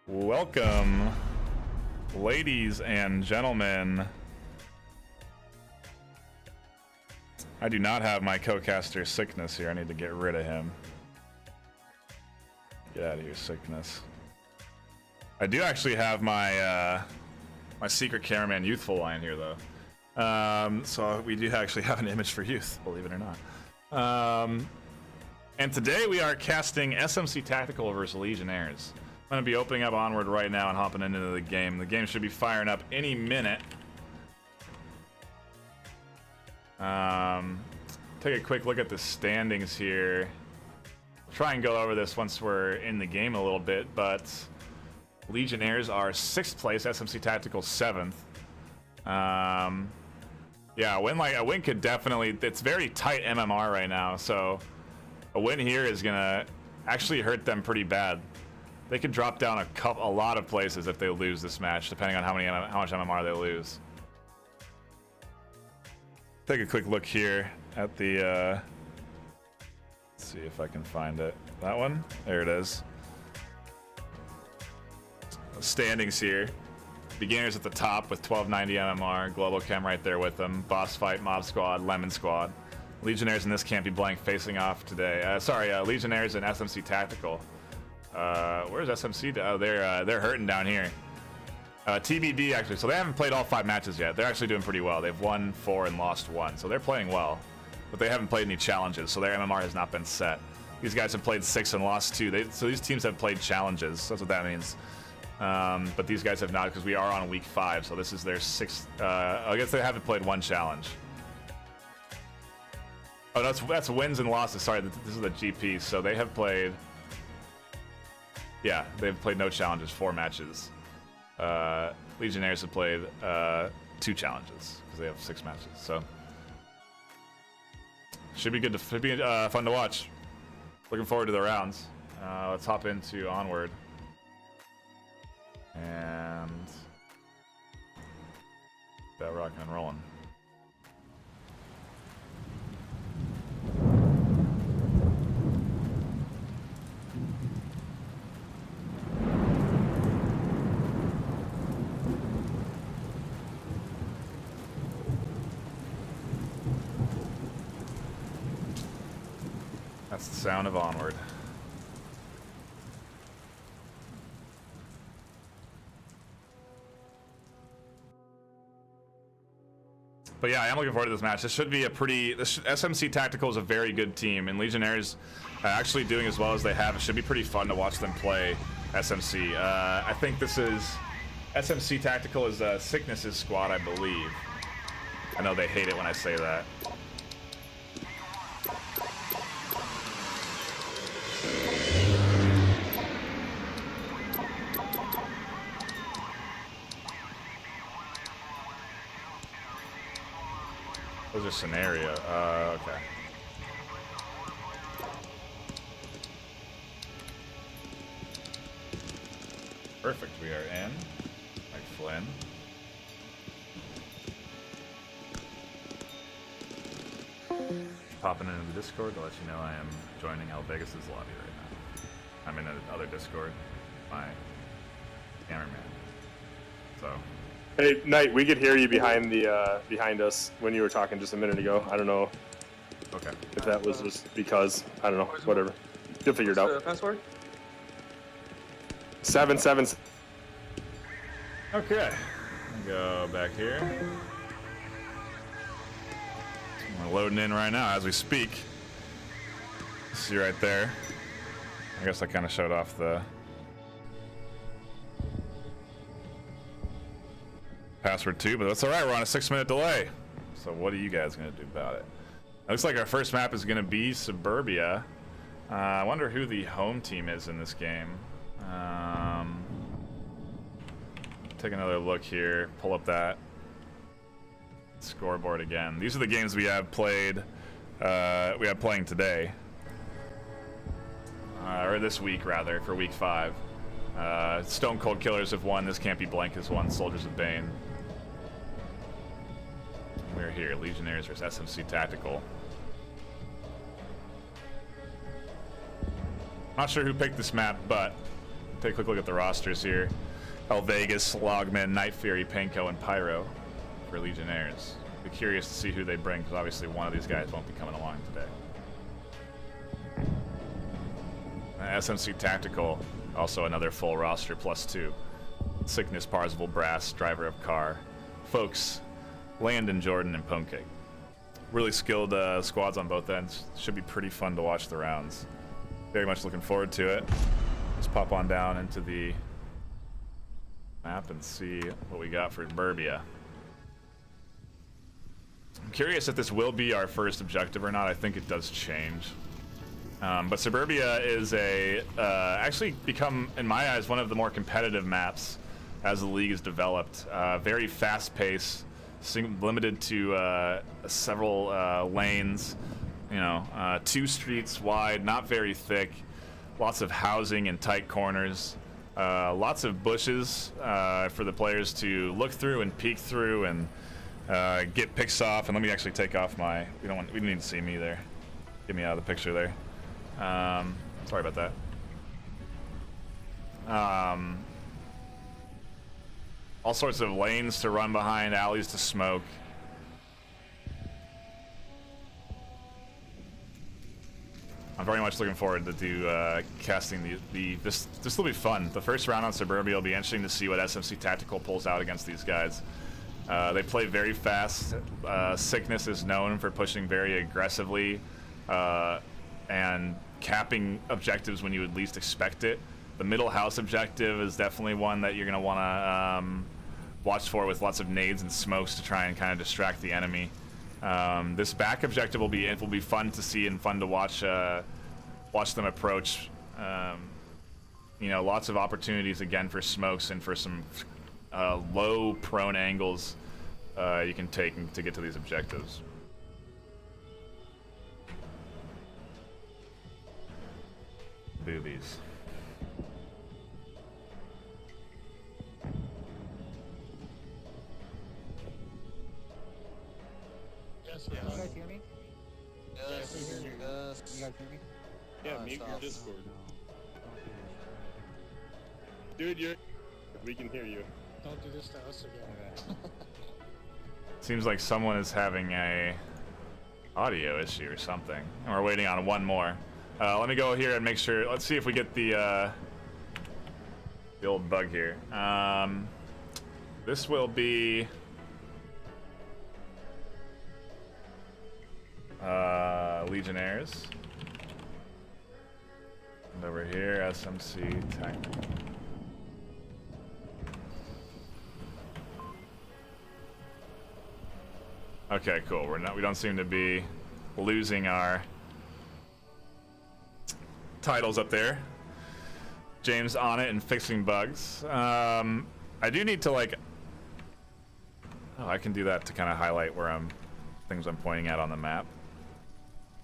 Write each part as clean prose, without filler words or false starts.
Welcome, ladies and gentlemen. I do not have my co-caster Sickness here. I need to get rid of him. Get out of here, Sickness. I do actually have my my secret cameraman Youthful line here, though. So we do actually have an image for Youth, believe it or not. And today we are casting SMC Tactical versus Legionnaires. I'm going to be opening up Onward right now and hopping into the game. The game should be firing up any minute. Take a quick look at the standings here. I'll try and go over this once we're in the game a little bit, but Legionnaires are 6th place, SMC Tactical 7th. Yeah, a win could definitely, it's very tight MMR right now, so a win here is gonna actually hurt them pretty bad. They could drop down a lot of places if they lose this match, depending on how much MMR they lose. Take a quick look here at the let's see if I can find it. That one? There it is. Standings here. Beginners at the top with 1290 MMR, Global Chem right there with them. Boss Fight, Mob Squad, Lemon Squad. Legionnaires in this can't be blank facing off today. Legionnaires and SMC Tactical. Where's SMC? Oh, they're hurting down here. TBD actually, so they haven't played all 5 matches yet. They're actually doing pretty well. They've won 4 and lost 1, so they're playing well. But they haven't played any challenges, so their MMR has not been set. These guys have played 6 and lost 2. So these teams have played challenges. That's what that means. But these guys have not, because we are on week 5, so this is their 6th. I guess they haven't played 1 challenge. Oh, that's wins and losses. Sorry, this is the GP. So they have played. Yeah, they've played no challenges, 4 matches. Legionnaires have played 2 challenges because they have 6 matches. So should be good. Should be fun to watch. Looking forward to the rounds. Let's hop into Onward and that rocking and rolling. That's the sound of Onward. But yeah, I am looking forward to this match. This should be a pretty... SMC Tactical is a very good team, and Legionnaires actually doing as well as they have. It should be pretty fun to watch them play SMC. I think this is... SMC Tactical is Sickness's squad, I believe. I know they hate it when I say that. Those are scenario. Okay. Perfect. We are in. Like Flynn. Popping into the Discord to let you know I am joining El Vegas' lobby right now. I'm in another Discord. My cameraman. So. Hey, Knight, we could hear you behind us when you were talking just a minute ago. I don't know. Okay. If that was just because, I don't know, whatever. You'll figure it out. Password? 7. Okay. Go back here. We're loading in right now as we speak. See right there. I guess I kind of showed off the password too, but that's all right. We're on a 6-minute delay. So what are you guys gonna do about it? It looks like our first map is gonna be Suburbia. I wonder who the home team is in this game. Take another look here. Pull up that scoreboard again. These are the games we have played. We have playing today, or this week rather, for week 5. Stone Cold Killers have won. This Can't Be Blank has won. Soldiers of Bane. We're here, Legionnaires versus SMC Tactical. Not sure who picked this map, but take a quick look at the rosters here. El Vegas, Logman, NightFiree, Panko, and Pyro for Legionnaires. Be curious to see who they bring, because obviously one of these guys won't be coming along today. SMC Tactical, also another full roster, +2. Sickness, Parzival, Brass, Driver of Car, Folks, Landon, Jordan, and Pwnecake. Really skilled squads on both ends. Should be pretty fun to watch the rounds. Very much looking forward to it. Let's pop on down into the map and see what we got for Burbia. I'm curious if this will be our first objective or not. I think it does change. But Suburbia is actually become, in my eyes, one of the more competitive maps as the league is developed. Very fast-paced, limited to several lanes. 2 streets wide, not very thick. Lots of housing in tight corners. Lots of bushes for the players to look through and peek through and get picks off. And let me actually take off my. We don't need to see me there. Get me out of the picture there. Sorry about that. All sorts of lanes to run behind, alleys to smoke. I'm very much looking forward to casting this will be fun. The first round on Suburbia will be interesting to see what SMC Tactical pulls out against these guys. They play very fast. Sickness is known for pushing very aggressively and capping objectives when you would least expect it. The middle house objective is definitely one that you're going to want to watch for, with lots of nades and smokes to try and kind of distract the enemy. This back objective will be fun to see and fun to watch them approach. Lots of opportunities again for smokes and for some low prone angles you can take to get to these objectives. Boobies. Yes, you guys hear me? Yes, we hear you. You guys hear me? Yeah, mute your Discord. Dude, we can hear you. Don't do this to us again. Seems like someone is having a audio issue or something. And we're waiting on one more. Let me go here and make sure. Let's see if we get the old bug here. This will be Legionnaires. And over here, SMC Tactical. Okay, cool. We don't seem to be losing our titles up there. James on it and fixing bugs. I do need to I can do that to kind of highlight where things I'm pointing at on the map.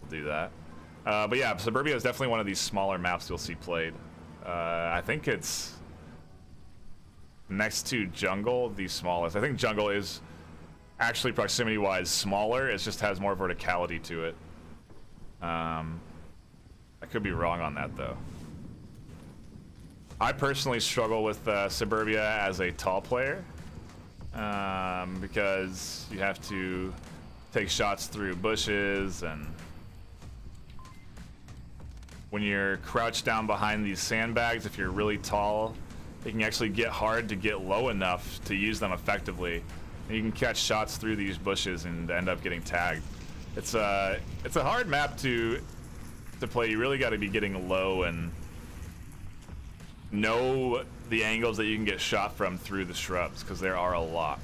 We'll do that. But yeah, Suburbia is definitely one of these smaller maps you'll see played. I think it's next to Jungle, the smallest. I think Jungle is actually proximity-wise smaller. It just has more verticality to it. I could be wrong on that though. I personally struggle with Suburbia as a tall player because you have to take shots through bushes, and when you're crouched down behind these sandbags, if you're really tall, it can actually get hard to get low enough to use them effectively. And you can catch shots through these bushes and end up getting tagged. It's a hard map to play. You really got to be getting low and know the angles that you can get shot from through the shrubs, because there are a lot,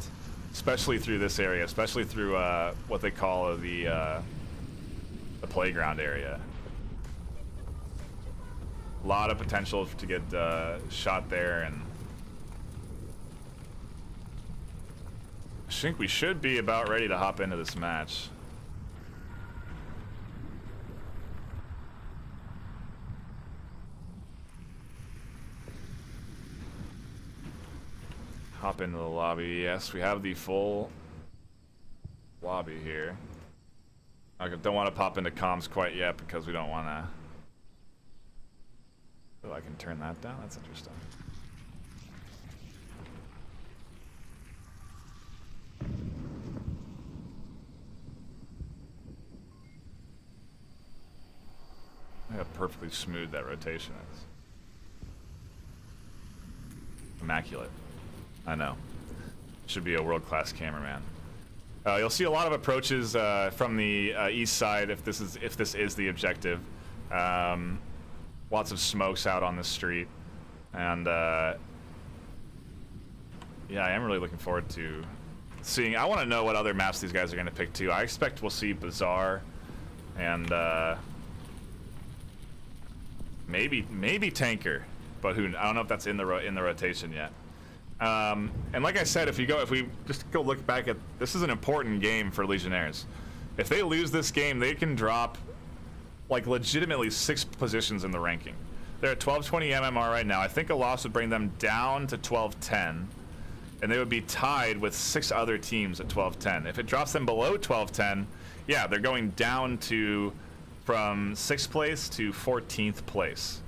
especially through this area, especially through what they call the playground area. A lot of potential to get shot there, and I think we should be about ready to hop into this match. Hop into the lobby. Yes, we have the full lobby here. I don't want to pop into comms quite yet because we don't want to Oh, I can turn that down? That's interesting. Look how perfectly smooth that rotation is. Immaculate. I know. Should be a world-class cameraman. You'll see a lot of approaches from the east side if this is the objective. Lots of smokes out on the street, and yeah, I am really looking forward to seeing. I want to know what other maps these guys are going to pick too. I expect we'll see Bazaar, and maybe Tanker, but I don't know if that's in the rotation yet. And like I said, if we just go look back at this, is an important game for Legionnaires. If they lose this game, they can drop like legitimately 6 positions in the ranking. They're at 1220 MMR right now. I think a loss would bring them down to 1210, and they would be tied with 6 other teams at 1210. If it drops them below 1210, yeah, they're going down from 6th place to 14th place.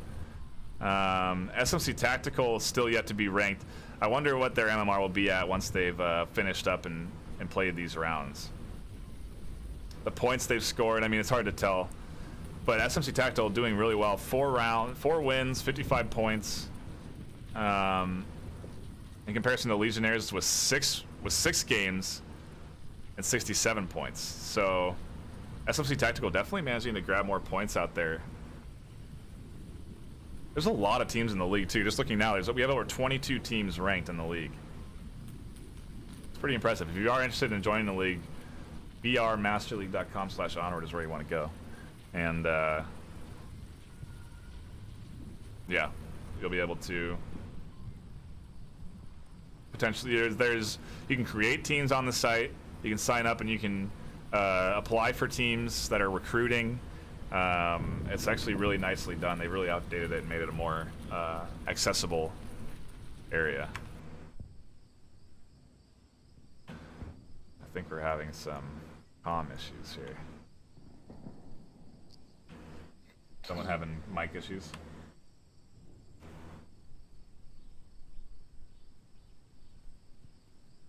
SMC Tactical is still yet to be ranked. I wonder what their MMR will be at once they've finished up and played these rounds. The points they've scored, I mean, it's hard to tell. But SMC Tactical doing really well. 4 wins, 55 points. In comparison to Legionnaires with 6 games and 67 points. So SMC Tactical definitely managing to grab more points out there. There's a lot of teams in the league too. Just looking now, we have over 22 teams ranked in the league. It's pretty impressive. If you are interested in joining the league, vrmasterleague.com/onward is where you want to go. And yeah, you'll be able to potentially you can create teams on the site. You can sign up and you can apply for teams that are recruiting. It's actually really nicely done. They really updated it and made it a more accessible area. I think we're having some comm issues here. Someone having mic issues?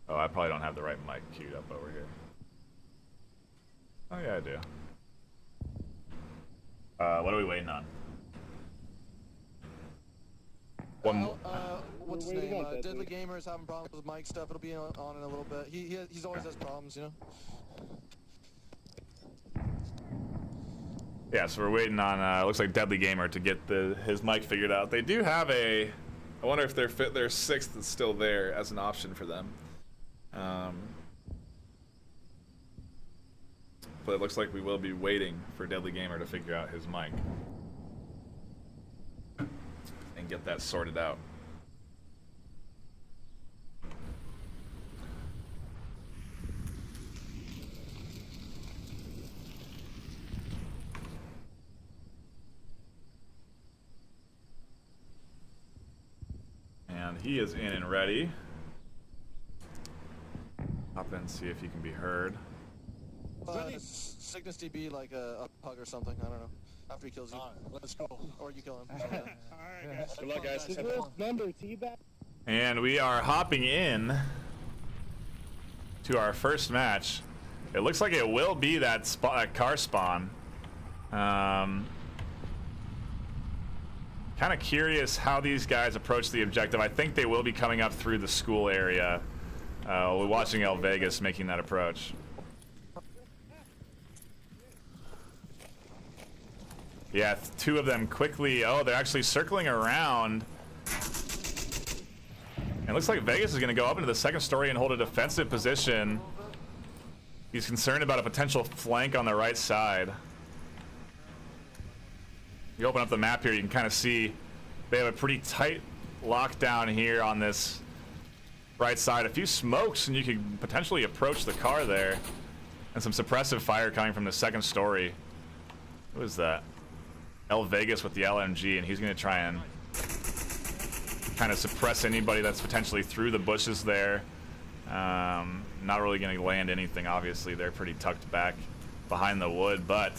Oh, I probably don't have the right mic queued up over here. Oh yeah, I do. What are we waiting on? What's his name? Deadly Gamer's having problems with mic stuff. It'll be on in a little bit. He's always has problems, you know? Yeah, so we're waiting on, looks like Deadly Gamer to get his mic figured out. They do have I wonder if their 6th is still there as an option for them. But it looks like we will be waiting for Deadly Gamer to figure out his mic and get that sorted out. And he is in and ready. Hop in and see if he can be heard. Sickness DB like a hug or something. I don't know. After he kills you. Let's go. Or you kill him. Alright, guys. Good luck, guys. Is this number T-back? And we are hopping in to our first match. It looks like it will be that car spawn. Kind of curious how these guys approach the objective. I think they will be coming up through the school area. We're watching El Vegas making that approach. Yeah, 2 of them quickly. Oh, they're actually circling around. And it looks like Vegas is going to go up into the 2nd story and hold a defensive position. He's concerned about a potential flank on the right side. You open up the map here, you can kind of see they have a pretty tight lockdown here on this right side. A few smokes and you could potentially approach the car there. And some suppressive fire coming from the 2nd story. Who is that? El Vegas with the LMG, and he's going to try and kind of suppress anybody that's potentially through the bushes there. Not really going to land anything, obviously. They're pretty tucked back behind the wood, but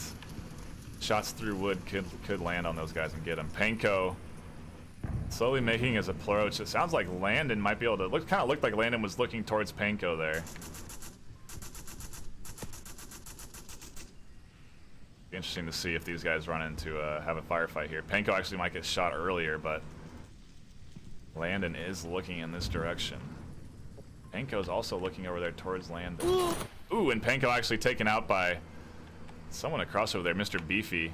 shots through wood could land on those guys and get them. Panko Slowly making his approach. It sounds like Landon might be able to kind of looked like Landon was looking towards Panko there. Be interesting to see if these guys run into have a firefight here. Panko actually might get shot earlier, but Landon is looking in this direction. Panko's also looking over there towards Landon. Ooh, and Panko actually taken out by someone across over there, Mr. Beefy.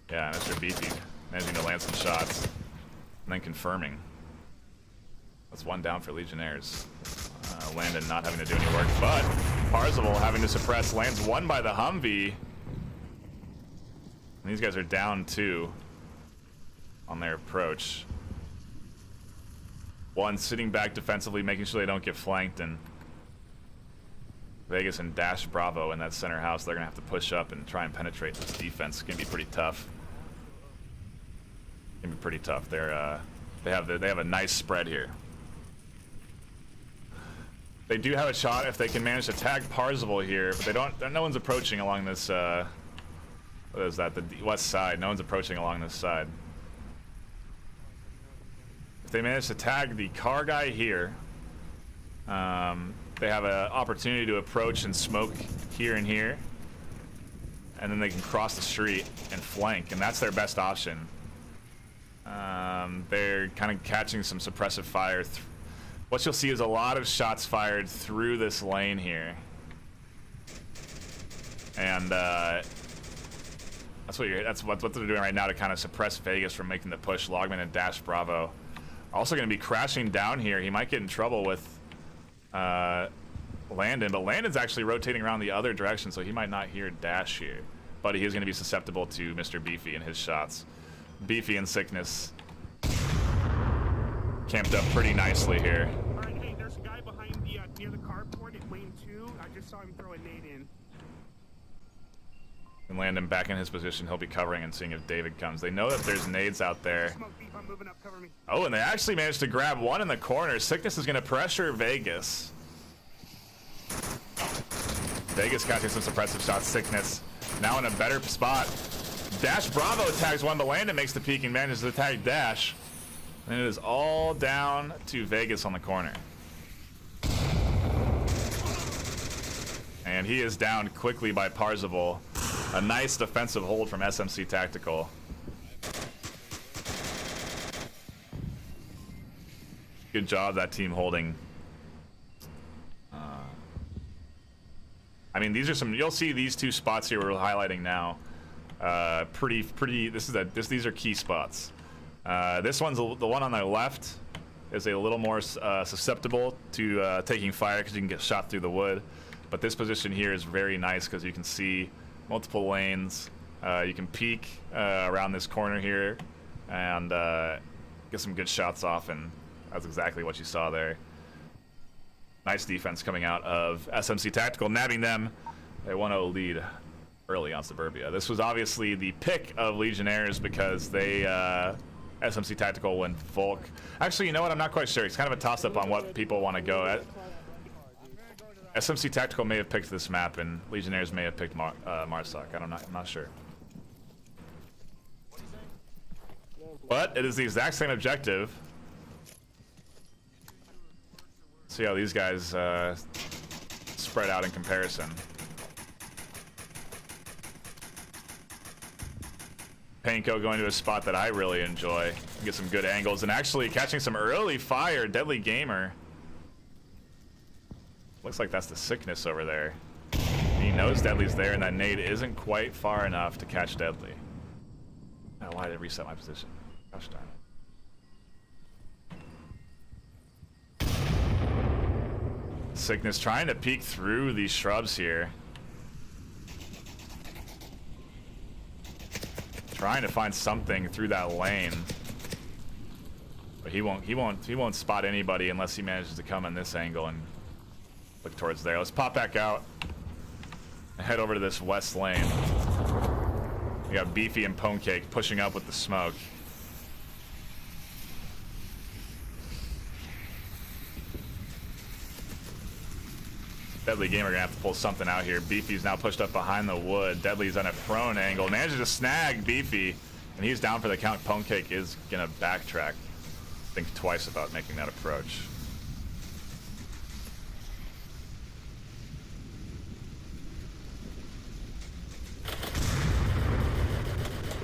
Yeah, Mr. Beefy managing to land some shots and then confirming. That's one down for Legionnaires. Landon not having to do any work, but Parzival having to suppress, lands one by the Humvee. And these guys are down 2 on their approach. One sitting back defensively, making sure they don't get flanked, and Vegas and Dash Bravo in that center house. They're gonna have to push up and try and penetrate this defense. It's gonna be pretty tough. Gonna be pretty tough. They have a nice spread here. They do have a shot if they can manage to tag Parzival here, but they don't. No one's approaching along this. What is that? The west side. No one's approaching along this side. If they manage to tag the car guy here, they have an opportunity to approach and smoke here and here, and then they can cross the street and flank, and that's their best option. They're kind of catching some suppressive fire. What you'll see is a lot of shots fired through this lane here, and that's what they're doing right now to kind of suppress Vegas from making the push. Logman and Dash Bravo also going to be crashing down here. He might get in trouble with Landon, but Landon's actually rotating around the other direction, so he might not hear Dash here, but he is going to be susceptible to Mr. Beefy and his shots. Beefy and Sickness camped up pretty nicely here. All right, hey, there's a guy behind the near the carport in lane 2. I just saw him throw a nade in. And Landon back in his position. He'll be covering and seeing if David comes. They know that there's nades out there. Smoke beef, I'm moving up, cover me. Oh, and they actually managed to grab one in the corner. Sickness is going to pressure Vegas. Vegas catching some suppressive shots. Sickness now in a better spot. Dash Bravo tags one, but Landon makes the peek and manages to tag Dash. And it is all down to Vegas on the corner. And he is down quickly by Parzival. A nice defensive hold from SMC Tactical. Good job, that team holding. I mean, these are some. You'll see these 2 spots here we're highlighting now. Pretty. These are key spots. This one's the one on the left is a little more susceptible to taking fire because you can get shot through the wood. But this position here is very nice because you can see multiple lanes. You can peek around this corner here and get some good shots off, and that's exactly what you saw there. Nice defense coming out of SMC Tactical, nabbing them a 1-0 lead early on Suburbia. This was obviously the pick of Legionnaires because they SMC Tactical went Volk. Actually, you know what? I'm not quite sure. It's kind of a toss-up on what people want to go at. SMC Tactical may have picked this map, and Legionnaires may have picked Marsoc. I'm not sure. But it is the exact same objective. See how these guys spread out in comparison. Panko going to a spot that I really enjoy. Get some good angles and actually catching some early fire. Deadly Gamer. Looks like that's the Sickness over there. He knows Deadly's there, and that nade isn't quite far enough to catch Deadly. Oh, why did it reset my position? Gosh darn it. Sickness trying to peek through these shrubs here. Trying to find something through that lane. But he won't spot anybody unless he manages to come in this angle and look towards there. Let's pop back out and head over to this west lane. We got Beefy and Pwnecake pushing up with the smoke. Deadly Gamer gonna have to pull something out here. Beefy's now pushed up behind the wood. Deadly's on a prone angle. Manages to snag Beefy. And he's down for the count. Pwnecake is gonna backtrack. Think twice about making that approach.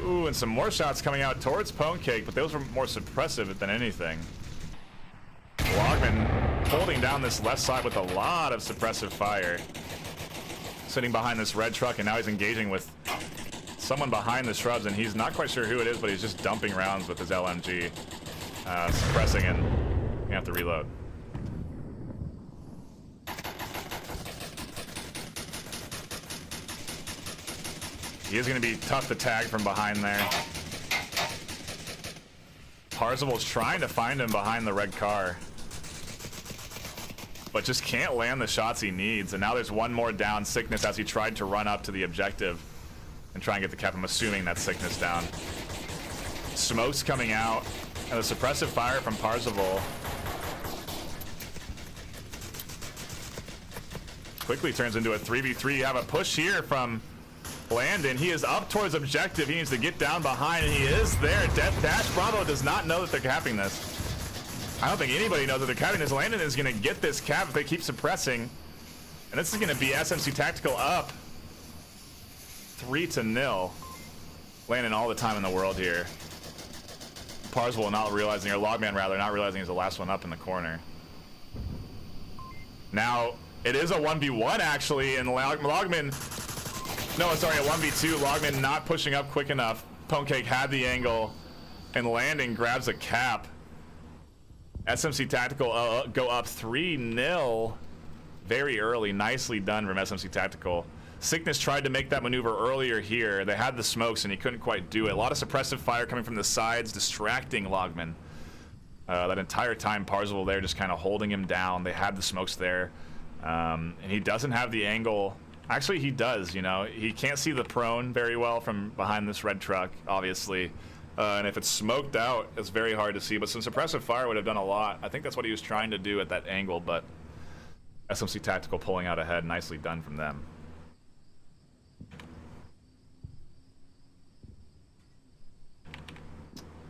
Ooh, and some more shots coming out towards Pwnecake, but those were more suppressive than anything. Logman holding down this left side with a lot of suppressive fire. Sitting behind this red truck, and now he's engaging with someone behind the shrubs, and he's not quite sure who it is, but he's just dumping rounds with his LMG. Suppressing, and you have to reload. He is going to be tough to tag from behind there. Parzable's trying to find him behind the red car, but just can't land the shots he needs. And now there's one more down. Sickness as he tried to run up to the objective and try and get the cap. I'm assuming that's Sickness down. Smoke's coming out, and the suppressive fire from Parzable quickly turns into a 3v3. You have a push here from Landon. He is up towards objective. He needs to get down behind, and he is there. Dash Bravo does not know that they're capping this. I don't think anybody knows that they're capping this. Landon is going to get this cap if they keep suppressing. And this is going to be SMC Tactical up 3-0. Landon all the time in the world here. Parzable not realizing, or Logman rather, not realizing he's the last one up in the corner. Now, it is a 1v1 actually, and Logman... No, sorry, a 1v2. Logman not pushing up quick enough. Pwnecake had the angle, and Landon grabs a cap. SMC Tactical go up 3-0 very early. Nicely done from SMC Tactical. Sickness tried to make that maneuver earlier here. They had the smokes, and he couldn't quite do it. A lot of suppressive fire coming from the sides, distracting Logman. That entire time, Parzable there just kind of holding him down. They had the smokes there, and he doesn't have the angle. Actually, he does, you know. He can't see the prone very well from behind this red truck, obviously. And if it's smoked out, it's very hard to see. But some suppressive fire would have done a lot. I think that's what he was trying to do at that angle, but SMC Tactical pulling out ahead. Nicely done from them.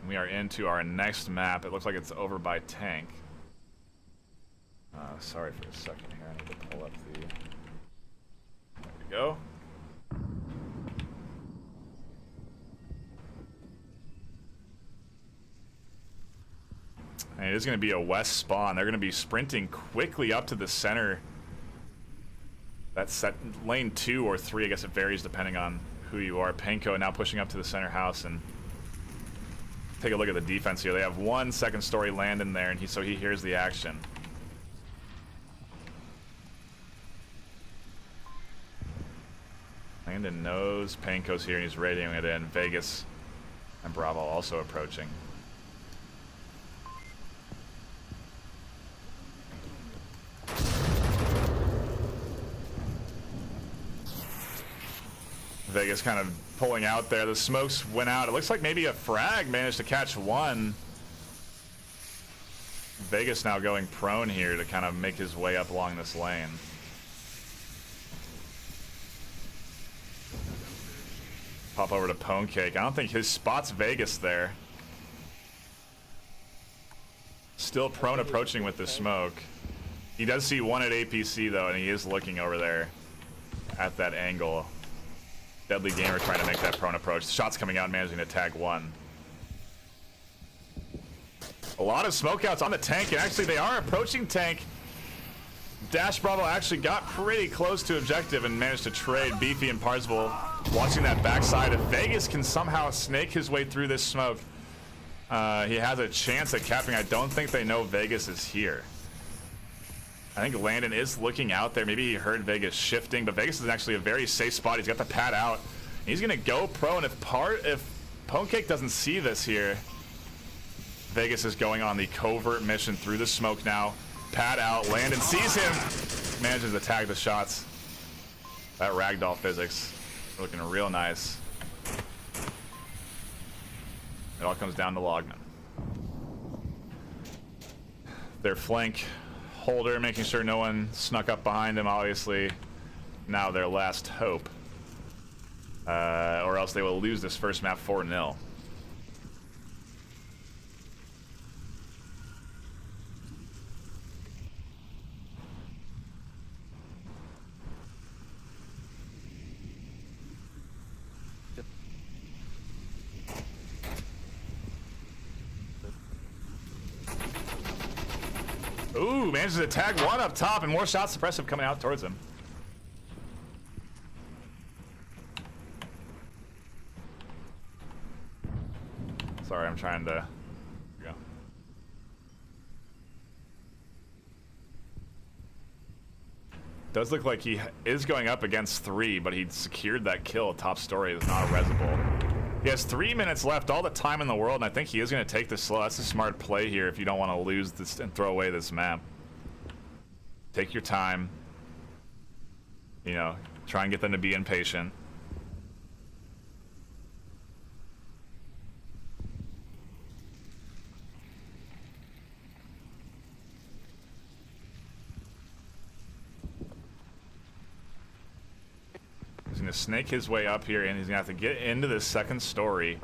We are into our next map. It looks like it's over by tank. Sorry for a second here. I need to pull up the... There we go. And it is going to be a west spawn. They're going to be sprinting quickly up to the center. That's set lane 2 or 3. I guess it varies depending on who you are. Panko now pushing up to the center house, and take a look at the defense here. They have one second story land in there, and so he hears the action. Landon knows Panko's here, and he's radioing it in. Vegas and Bravo also approaching. Vegas kind of pulling out there. The smokes went out. It looks like maybe a frag managed to catch one. Vegas now going prone here to kind of make his way up along this lane. Pop over to Pwnecake. I don't think his spot's Vegas there. Still prone approaching with the smoke. He does see one at APC though, and he is looking over there at that angle. Deadly Gamer trying to make that prone approach. Shots coming out, managing to tag one. A lot of smokeouts on the tank, and actually they are approaching tank. Dash Bravo actually got pretty close to objective and managed to trade. Beefy and Parzable watching that backside. If Vegas can somehow snake his way through this smoke, he has a chance at capping. I don't think they know Vegas is here. I think Landon is looking out there. Maybe he heard Vegas shifting, but Vegas is actually a very safe spot. He's got the pad out. He's gonna go pro, and if Pwnecake doesn't see this here, Vegas is going on the covert mission through the smoke now. Pad out, Landon sees him, manages to tag the shots. That ragdoll physics looking real nice. It all comes down to Logman. Their flank holder, making sure no one snuck up behind him, obviously now their last hope, or else they will lose this first map 4-0. Ooh, manages to tag one up top, and more shots suppressive coming out towards him. Sorry, I'm trying to go. Does look like he is going up against 3, but he secured that kill. Top story is not resible. He has 3 minutes left, all the time in the world, and I think he is going to take this slow. That's a smart play here if you don't want to lose this and throw away this map. Take your time. You know, try and get them to be impatient. He's going to snake his way up here, and he's going to have to get into this second story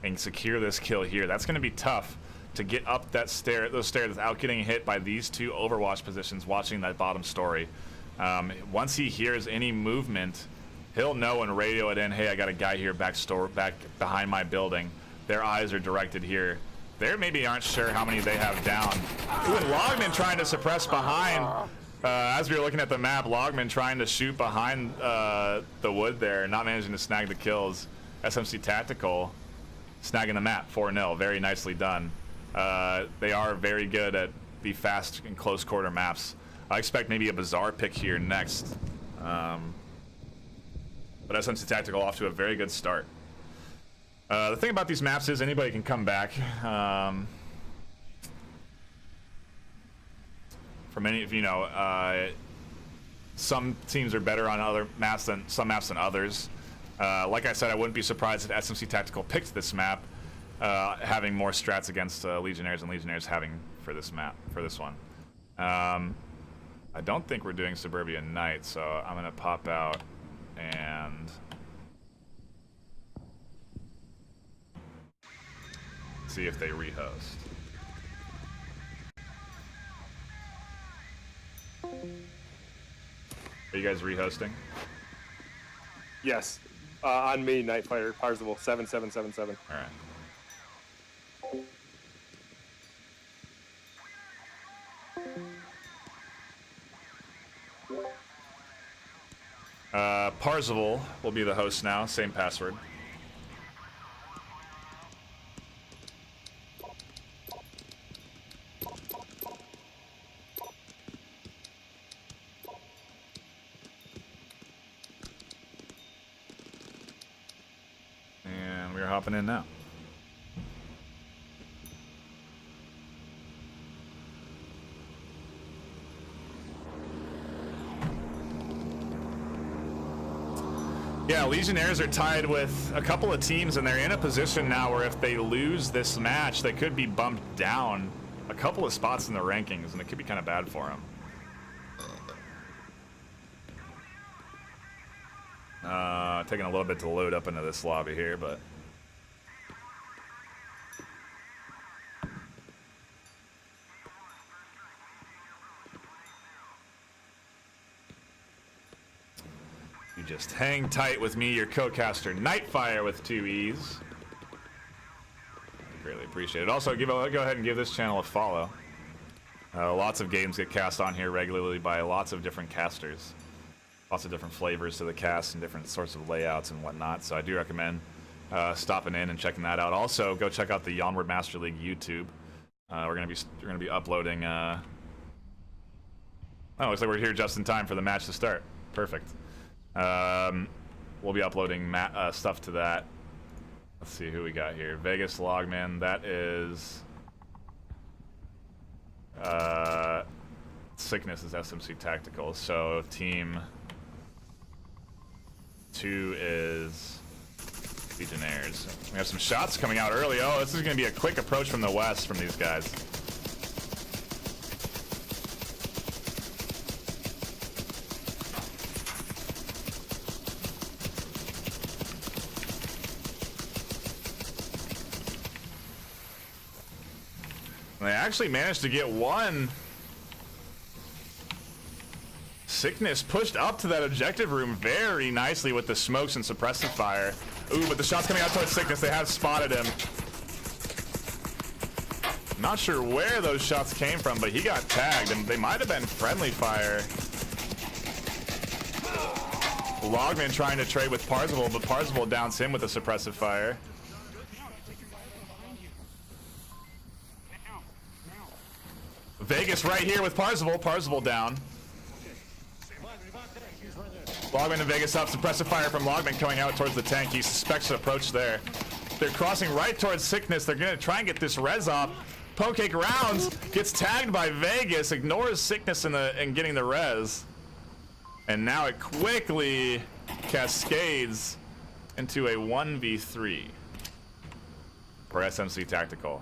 and secure this kill here. That's going to be tough to get up that those stairs without getting hit by these 2 overwatch positions watching that bottom story. Once he hears any movement, he'll know and radio it in, hey, I got a guy here back behind my building. Their eyes are directed here. They maybe aren't sure how many they have down. Ooh, and Logman trying to suppress behind. As we were looking at the map, Logman trying to shoot behind the wood there, not managing to snag the kills. SMC Tactical snagging the map, 4-0, very nicely done. They are very good at the fast and close quarter maps. I expect maybe a bizarre pick here next. But SMC Tactical off to a very good start. The thing about these maps is anybody can come back. For many of you know, some teams are better on other maps than others. Like I said, I wouldn't be surprised if SMC Tactical picked this map, having more strats against Legionnaires and Legionnaires having for this map, for this one. I don't think we're doing Suburbia Night, so I'm gonna pop out and see if they rehost. Are you guys rehosting? Yes. On me, NightFiree, Parzival, 7777. All right. Parzival will be the host now, same password. And we're hopping in now. Yeah, Legionnaires are tied with a couple of teams, and they're in a position now where if they lose this match, they could be bumped down a couple of spots in the rankings, and it could be kind of bad for them. Taking a little bit to load up into this lobby here, but... You just hang tight with me, your co-caster NightFiree with 2 E's. Greatly appreciate it. Also, go ahead and give this channel a follow. Lots of games get cast on here regularly by lots of different casters. Lots of different flavors to the cast and different sorts of layouts and whatnot. So I do recommend stopping in and checking that out. Also, go check out the Onward Master League YouTube. We're gonna be uploading. Oh, looks like we're here just in time for the match to start. Perfect. We'll be uploading stuff to that. Let's see who we got here. Vegas Logman. That is. Sickness is SMC Tactical. So team 2 is Legionnaires. We have some shots coming out early. Oh, this is going to be a quick approach from the west from these guys. They actually managed to get one. Sickness pushed up to that objective room very nicely with the smokes and suppressive fire. Ooh, but the shot's coming out towards Sickness. They have spotted him. Not sure where those shots came from, but he got tagged, and they might have been friendly fire. Logman trying to trade with Parzival, but Parzival downs him with a suppressive fire. Vegas right here with Parzival. Parzival down. Logman and Vegas up. Suppressive fire from Logman coming out towards the tank. He suspects an approach there. They're crossing right towards Sickness. They're going to try and get this res off. Pancake rounds. Gets tagged by Vegas. Ignores Sickness in getting the res. And now it quickly cascades into a 1v3 for SMC Tactical.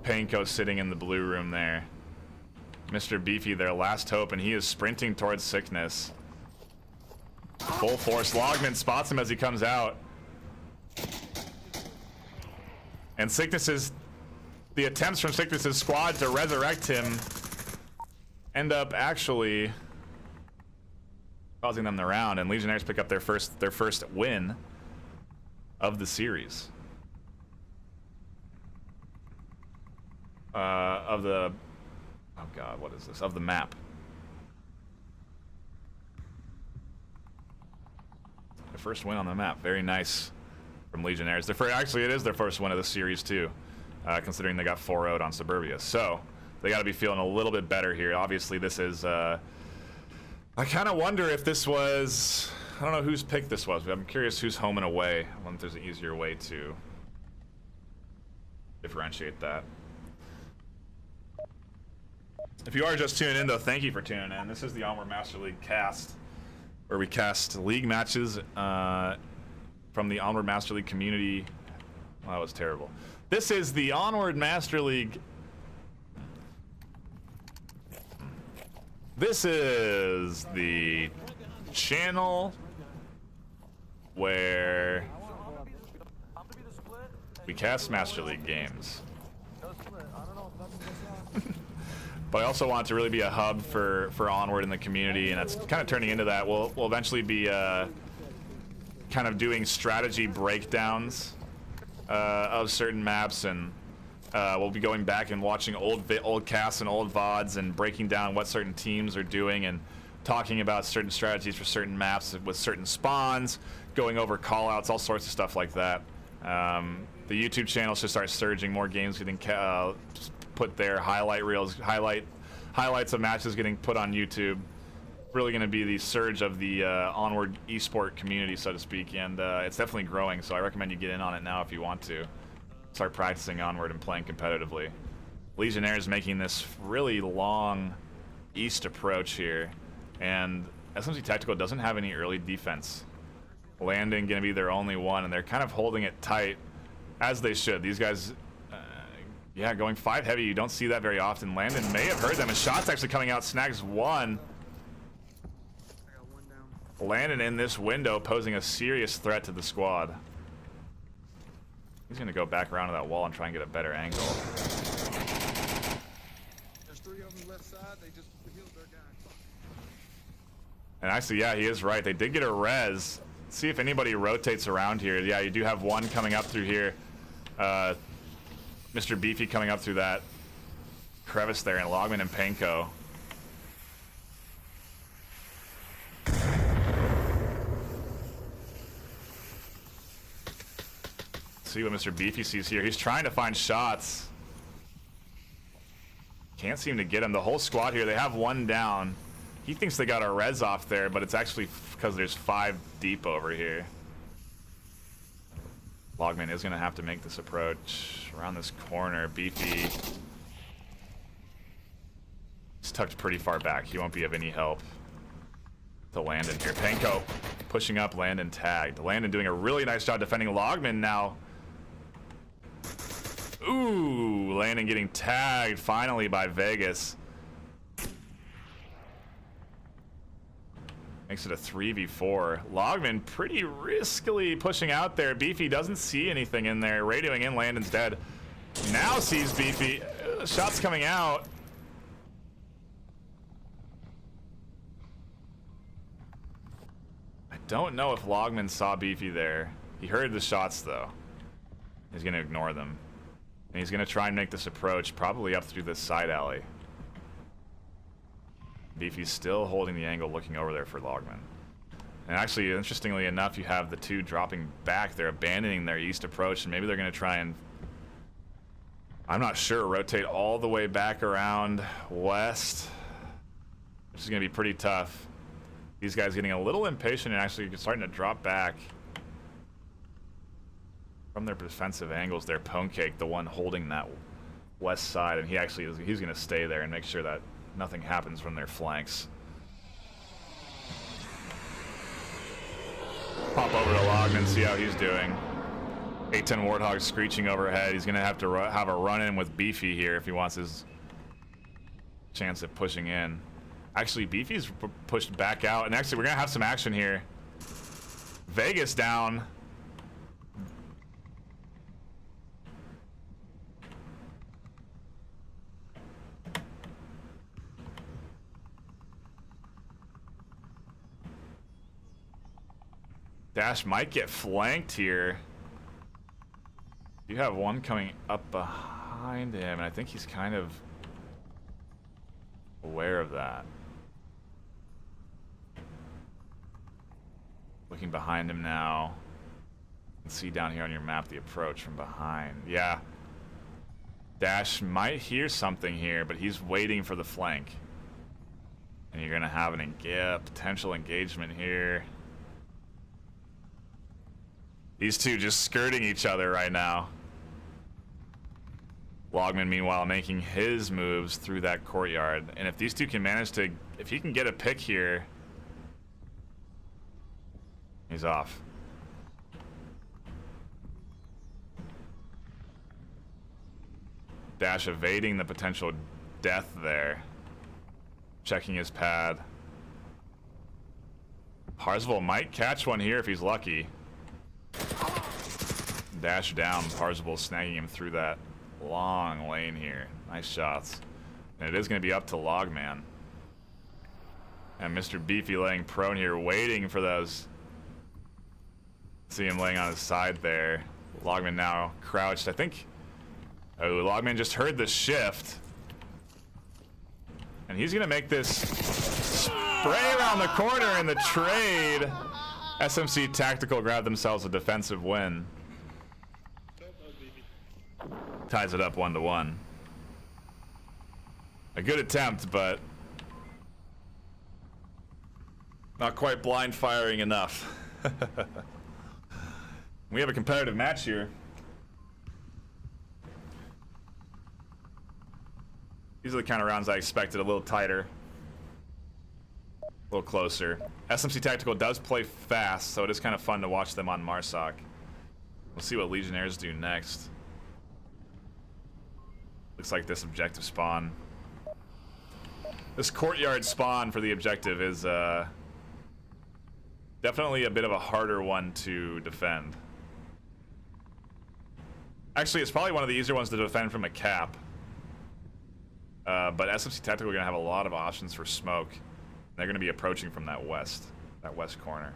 Panko sitting in the blue room there. Mr. Beefy, their last hope, and he is sprinting towards Sickness. Full force. Logman spots him as he comes out. And the attempts from Sickness's squad to resurrect him end up actually causing them the round, and Legionnaires pick up their first win of the series. Of the map. The first win on the map. Very nice from Legionnaires. Actually, it is their first win of the series too, considering they got 4-0'd on Suburbia. So they got to be feeling a little bit better here. Obviously, this is. I kind of wonder if this was. I don't know whose pick this was, but I'm curious who's home and away. I wonder if there's an easier way to differentiate that. If you are just tuning in, though, thank you for tuning in. This is the Onward Master League cast, where we cast league matches from the Onward Master League community. Well, that was terrible. This is the Onward Master League. This is the channel where we cast Master League games. But I also want it to really be a hub for Onward in the community, and it's kind of turning into that. We'll eventually be kind of doing strategy breakdowns of certain maps, and we'll be going back and watching old casts and old VODs and breaking down what certain teams are doing and talking about certain strategies for certain maps with certain spawns, going over callouts, all sorts of stuff like that. The YouTube channel should start surging, more games getting put there, highlight reels, highlights of matches getting put on YouTube. Really going to be the surge of the Onward esport community, so to speak, and it's definitely growing, so I recommend you get in on it now if you want to. Start practicing Onward and playing competitively. Legionnaires making this really long east approach here, and SMC Tactical doesn't have any early defense. Landing going to be their only one, and they're kind of holding it tight, as they should. These guys, yeah, going 5 heavy, you don't see that very often. Landon may have heard them, and shots actually coming out, snags one. Landon in this window posing a serious threat to the squad. He's going to go back around to that wall and try and get a better angle. There's 3 of them left side. They just healed their guy. And actually, yeah, he is right. They did get a res. Let's see if anybody rotates around here. Yeah, you do have one coming up through here. Mr. Beefy coming up through that crevice there, and Logman and Panko. See what Mr. Beefy sees here. He's trying to find shots. Can't seem to get him. The whole squad here, they have one down. He thinks they got a res off there, but it's actually because there's 5 deep over here. Logman is going to have to make this approach around this corner. Beefy is tucked pretty far back. He won't be of any help to Landon here. Panko pushing up, Landon tagged. Landon doing a really nice job defending Logman now. Ooh, Landon getting tagged finally by Vegas. Makes it a 3v4. Logman pretty riskily pushing out there. Beefy doesn't see anything in there. Radioing in, Landon's dead. Now sees Beefy. Shots coming out. I don't know if Logman saw Beefy there. He heard the shots though. He's going to ignore them. And he's going to try and make this approach probably up through this side alley. Beefy's still holding the angle, looking over there for Logman. And actually, interestingly enough, you have the two dropping back. They're abandoning their east approach, and maybe they're going to try and, I'm not sure, rotate all the way back around west, which is going to be pretty tough. These guys getting a little impatient and actually starting to drop back from their defensive angles. They're Pwnecake, the one holding that west side, and he's going to stay there and make sure that nothing happens from their flanks. Pop over to Logman, see how he's doing. 810 Warthog screeching overhead. He's going to have to have a run-in with Beefy here if he wants his chance at pushing in. Actually, Beefy's pushed back out, and actually we're going to have some action here. Vegas down. Dash might get flanked here. You have one coming up behind him, and I think he's kind of aware of that. Looking behind him now. You can see down here on your map the approach from behind. Yeah. Dash might hear something here, but he's waiting for the flank. And you're going to have a potential engagement here. These two just skirting each other right now. Logman, meanwhile, making his moves through that courtyard. And if these two can manage to... If he can get a pick here... He's off. Dash evading the potential death there. Checking his pad. Parzival might catch one here if he's lucky. Dash down, Parzival snagging him through that long lane here. Nice shots. And it is going to be up to Logman. And Mr. Beefy laying prone here, waiting for those. See him laying on his side there. Logman now crouched. I think... Oh, Logman just heard the shift. And he's going to make this spray around the corner in the trade. SMC Tactical grabbed themselves a defensive win. Ties it up 1-1. A good attempt, but not quite blind firing enough. We have a competitive match here. These are the kind of rounds I expected, a little tighter. A little closer. SMC Tactical does play fast, so it is kind of fun to watch them on Marsoc. We'll see what Legionnaires do next. Looks like this objective spawn. This courtyard spawn for the objective is definitely a bit of a harder one to defend. Actually, it's probably one of the easier ones to defend from a cap. But SMC Tactical are going to have a lot of options for smoke. They're going to be approaching from that west corner.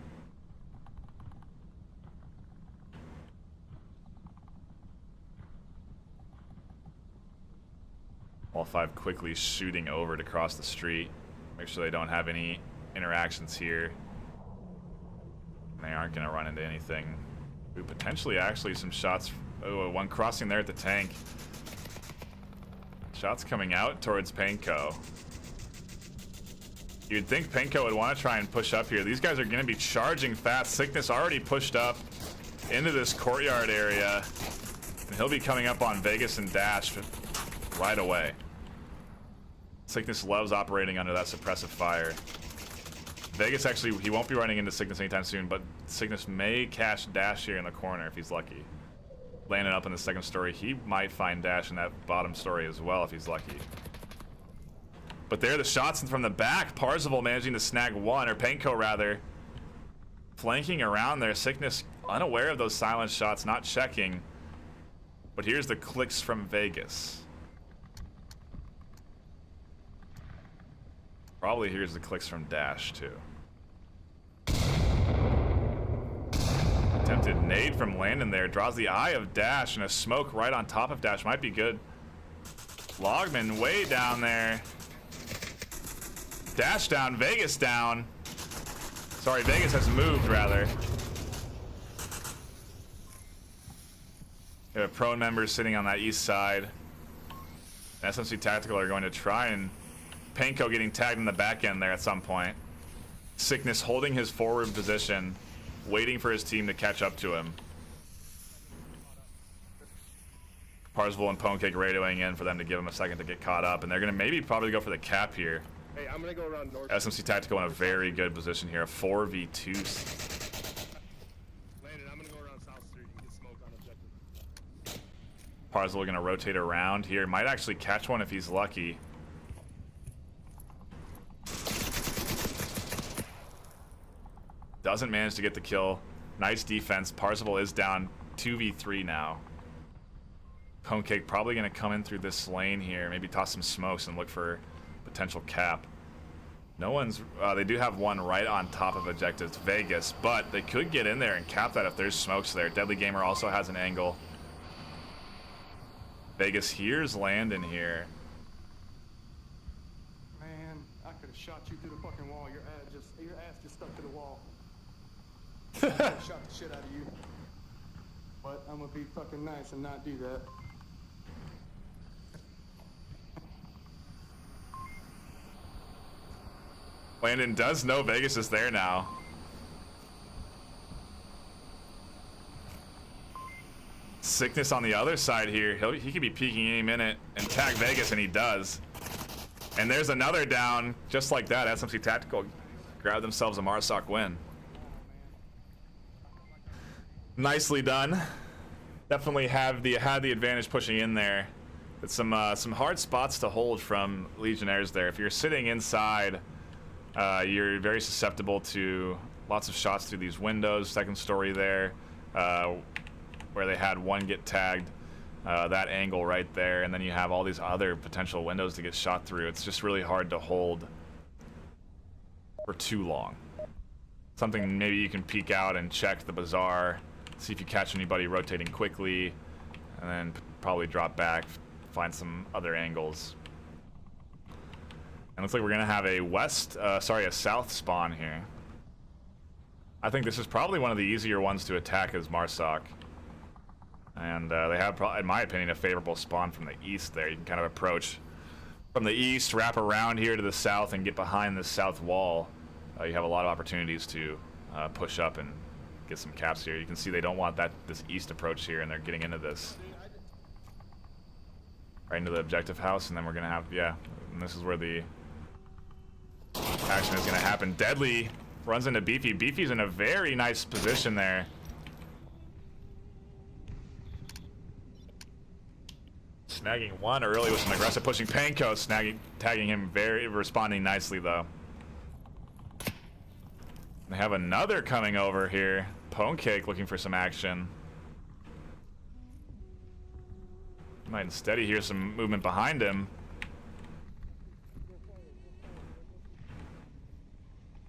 All five quickly shooting over to cross the street. Make sure they don't have any interactions here. And they aren't going to run into anything. Ooh, potentially actually some shots. Oh, one crossing there at the tank. Shots coming out towards Panko. You'd think Panko would want to try and push up here. These guys are going to be charging fast. Sickness already pushed up into this courtyard area. And he'll be coming up on Vegas and Dash right away. Sickness loves operating under that suppressive fire. Vegas actually, he won't be running into Sickness anytime soon, but Sickness may catch Dash here in the corner if he's lucky. Landing up in the second story, he might find Dash in that bottom story as well if he's lucky. But there are the shots from the back. Parzival managing to snag one, or Panko rather. Flanking around there. Sickness unaware of those silent shots, not checking. But here's the clicks from Vegas. Probably here's the clicks from Dash too. attempted nade from Landon there. Draws the eye of Dash, and a smoke right on top of Dash might be good. Logman way down there. Dash down, Vegas down. Sorry, Vegas has moved, rather. We have pro members sitting on that east side. SMC Tactical are going to try, and Panko getting tagged in the back end there at some point. Sickness holding his forward position, waiting for his team to catch up to him. Parzival and Ponecake radioing in for them to give him a second to get caught up, and they're going to maybe probably go for the cap here. Hey, I'm gonna go around north. SMC Tactical in a very good position here, a 4v2. Landon, I'm gonna go around South Street and get smoke on objective. Parzival going to rotate around here. Might actually catch one if he's lucky. Doesn't manage to get the kill. Nice defense. Parzival is down 2v3 now. Ponecake probably going to come in through this lane here. Maybe toss some smokes and look for potential cap. No one's... they do have one right on top of objective. It's Vegas, but they could get in there and cap that if there's smokes there. Deadly Gamer also has an angle. Vegas hears Landon here. Man, I could have shot you through the fucking wall. Your ass just stuck to the wall. I could have shot the shit out of you. But I'm gonna be fucking nice and not do that. Landon does know Vegas is there now. Sickness on the other side here. He could be peeking any minute and tag Vegas, and he does. And there's another down, just like that. SMC Tactical grab themselves a Marsoc win. Nicely done. Definitely had the advantage pushing in there. It's some hard spots to hold from Legionnaires there. If you're sitting inside, you're very susceptible to lots of shots through these windows. Second story there, where they had one get tagged, that angle right there, and then you have all these other potential windows to get shot through. It's just really hard to hold for too long. Something maybe you can peek out and check the bazaar, see if you catch anybody rotating quickly, and then probably drop back, find some other angles. And looks like we're gonna have a south spawn here. I think this is probably one of the easier ones to attack as Marsoc. And they have, in my opinion, a favorable spawn from the east there. You can kind of approach from the east, wrap around here to the south, and get behind this south wall. You have a lot of opportunities to push up and get some caps here. You can see they don't want this east approach here, and they're getting into this. Right into the objective house, and then we're gonna have, yeah, and this is where the action is gonna happen. Deadly runs into Beefy. Beefy's in a very nice position there. Snagging one early with some aggressive pushing. Panko tagging him, responding nicely though. They have another coming over here. Ponecake looking for some action. Might instead hear some movement behind him.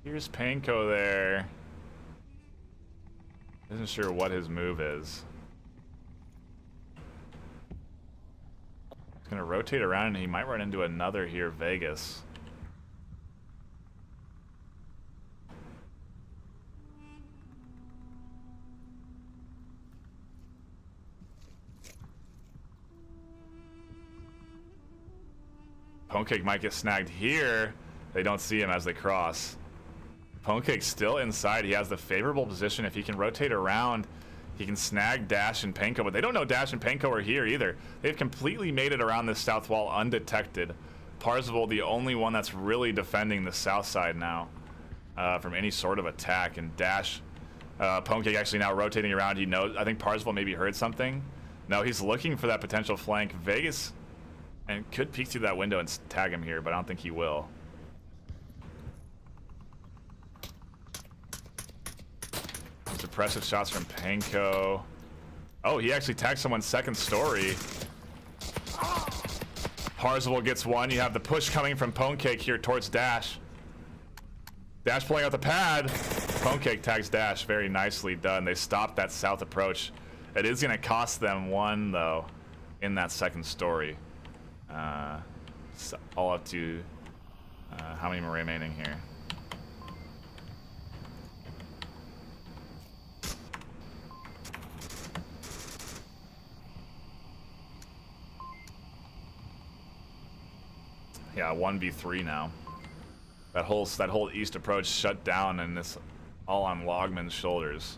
Here's Panko there. Isn't sure what his move is. He's gonna rotate around and he might run into another here, Vegas. Ponecake might get snagged here. They don't see him as they cross. Ponecake's still inside. He has the favorable position. If he can rotate around, he can snag Dash and Panko, but they don't know Dash and Panko are here either. They've completely made it around this south wall undetected. Parzival, the only one that's really defending the south side now from any sort of attack, and Dash, Ponecake actually now rotating around. He knows, I think Parzival maybe heard something. No, he's looking for that potential flank. Vegas and could peek through that window and tag him here, but I don't think he will. Suppressive shots from Panko. Oh, he actually tagged someone's second story. Parzival gets one. You have the push coming from Ponecake here towards Dash. Dash pulling out the pad. Pancake tags dash very nicely done. They stopped that south approach. It is going to cost them one, though, in that second story. So all up to how many more remaining here? Yeah, 1v3 now. That whole east approach shut down, and it's all on Logman's shoulders.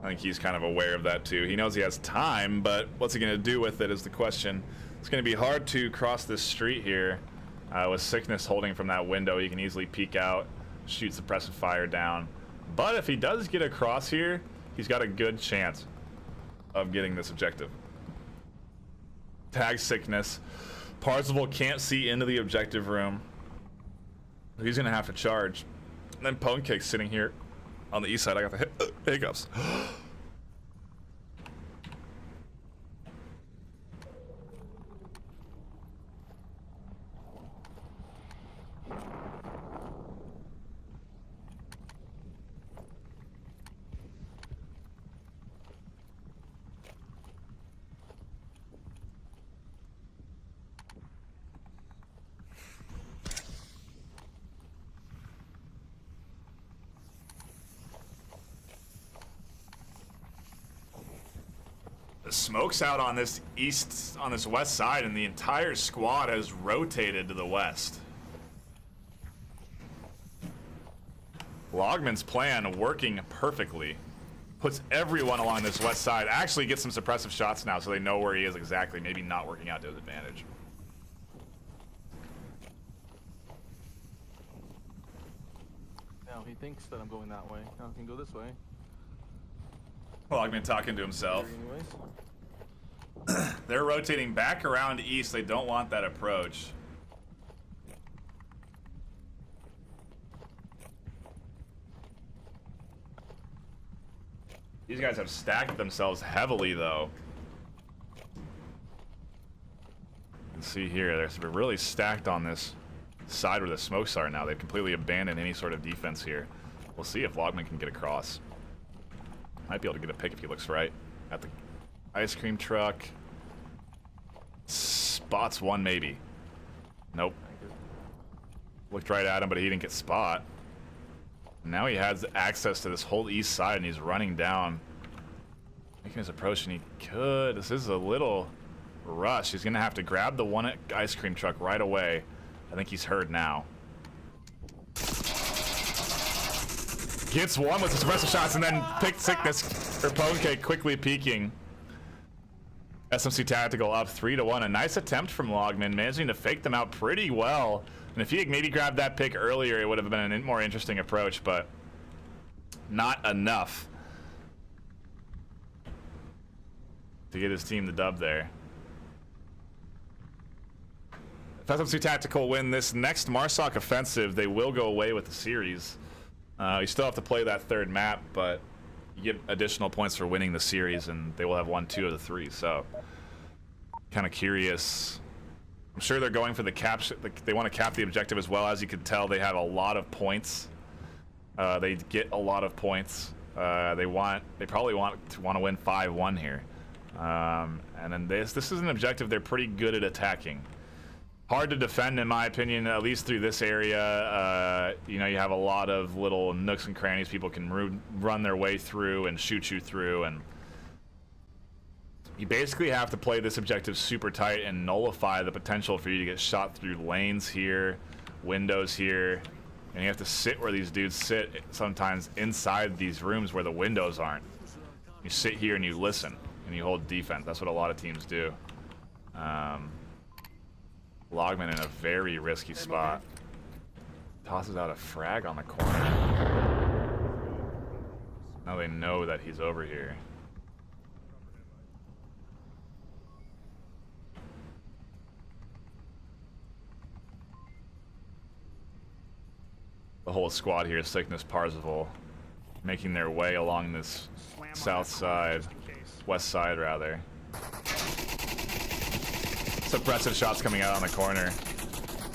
I think he's kind of aware of that too. He knows he has time, but what's he going to do with it is the question. It's going to be hard to cross this street here with Sickness holding from that window. He can easily peek out, shoot suppressive fire down. But if he does get across here, he's got a good chance of getting this objective. Tag Sickness. Parzival can't see into the objective room. He's going to have to charge. And then Pancake sitting here on the east side. I got the hiccups. The smoke's out on this west side, and the entire squad has rotated to the west. Logman's plan working perfectly. Puts everyone along this west side. Actually gets some suppressive shots now so they know where he is exactly. Maybe not working out to his advantage. Now he thinks that I'm going that way. Now I can go this way. Logman talking to himself. Anyways. They're rotating back around east. They don't want that approach. These guys have stacked themselves heavily, though. You can see here, they're really stacked on this side where the smokes are now. They've completely abandoned any sort of defense here. We'll see if Logman can get across. Might be able to get a pick if he looks right at the ice cream truck. Spots one, maybe. Nope. Looked right at him, but he didn't get spot. Now he has access to this whole east side, and he's running down, making his approach, and he could. This is a little rush. He's going to have to grab the one ice cream truck right away. I think he's heard now. Gets one with the suppressive shots, and then picked Sickness, or Pancake quickly peeking. SMC Tactical up 3-1. A nice attempt from Logman, managing to fake them out pretty well. And if he had maybe grabbed that pick earlier, it would have been a more interesting approach, but not enough to get his team the dub there. If SMC Tactical win this next Marsoc offensive, they will go away with the series. You still have to play that third map, but you get additional points for winning the series, and they will have won 2 of the 3. So, kind of curious. I'm sure they're going for the cap. They want to cap the objective as well. As you can tell, they have a lot of points. They get a lot of points. They probably want to win 5-1 here. And then this is an objective they're pretty good at attacking. Hard to defend, in my opinion, at least through this area. You know, you have a lot of little nooks and crannies people can run their way through and shoot you through, and you basically have to play this objective super tight and nullify the potential for you to get shot through lanes here, windows here, and you have to sit where these dudes sit, sometimes inside these rooms where the windows aren't. You sit here and you listen, and you hold defense. That's what a lot of teams do. Logman in a very risky spot. Tosses out a frag on the corner. Now they know that he's over here. The whole squad here, Sickness, Parzival, making their way along this south side, west side rather. Suppressive shots coming out on the corner.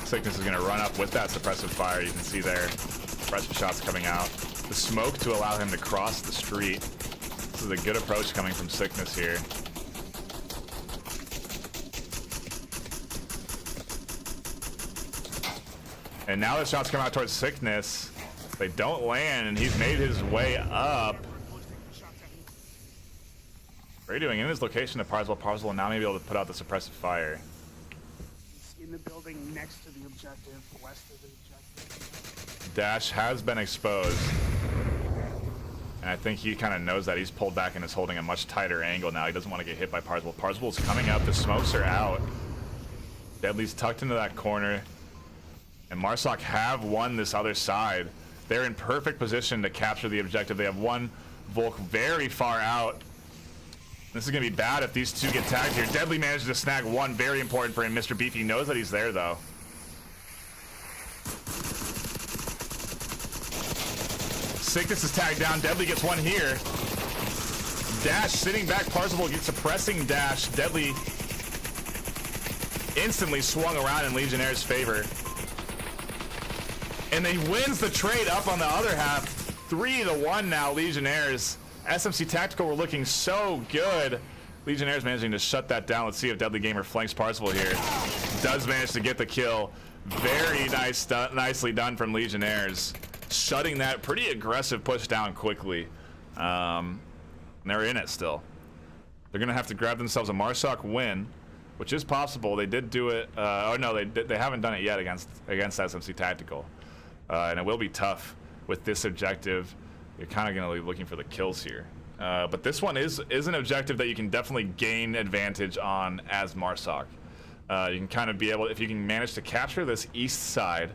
Sickness is going to run up with that suppressive fire. You can see there, suppressive shots coming out. The smoke to allow him to cross the street. This is a good approach coming from Sickness here. And now the shots come out towards Sickness. They don't land, and he's made his way up. What are you doing in his location to Parzival? Parzival will now may be able to put out the suppressive fire. He's in the building next to the objective, west of the objective. Dash has been exposed. And I think he kind of knows that. He's pulled back and is holding a much tighter angle now. He doesn't want to get hit by Parzival. Parzival's coming up. The smokes are out. Deadly's tucked into that corner. And Marsoc have won this other side. They're in perfect position to capture the objective. They have one Volk very far out. This is going to be bad if these two get tagged here. Deadly manages to snag one, very important for him. Mr. Beefy knows that he's there, though. Sickness is tagged down. Deadly gets one here. Dash sitting back. Parzival gets suppressing Dash. Deadly instantly swung around in Legionnaires' favor. And he wins the trade up on the other half. 3-1 now, Legionnaires. SMC Tactical were looking so good. Legionnaires managing to shut that down. Let's see if Deadly Gamer flanks Parzival here. Does manage to get the kill. Very nicely done from Legionnaires. Shutting that pretty aggressive push down quickly. And they're in it still. They're going to have to grab themselves a Marsoc win, which is possible. They did do it. Oh, no, they haven't done it yet against SMC Tactical. And it will be tough with this objective. You're kind of going to be looking for the kills here. But this one is an objective that you can definitely gain advantage on as Marsoc. You can kind of be able, if you can manage to capture this east side,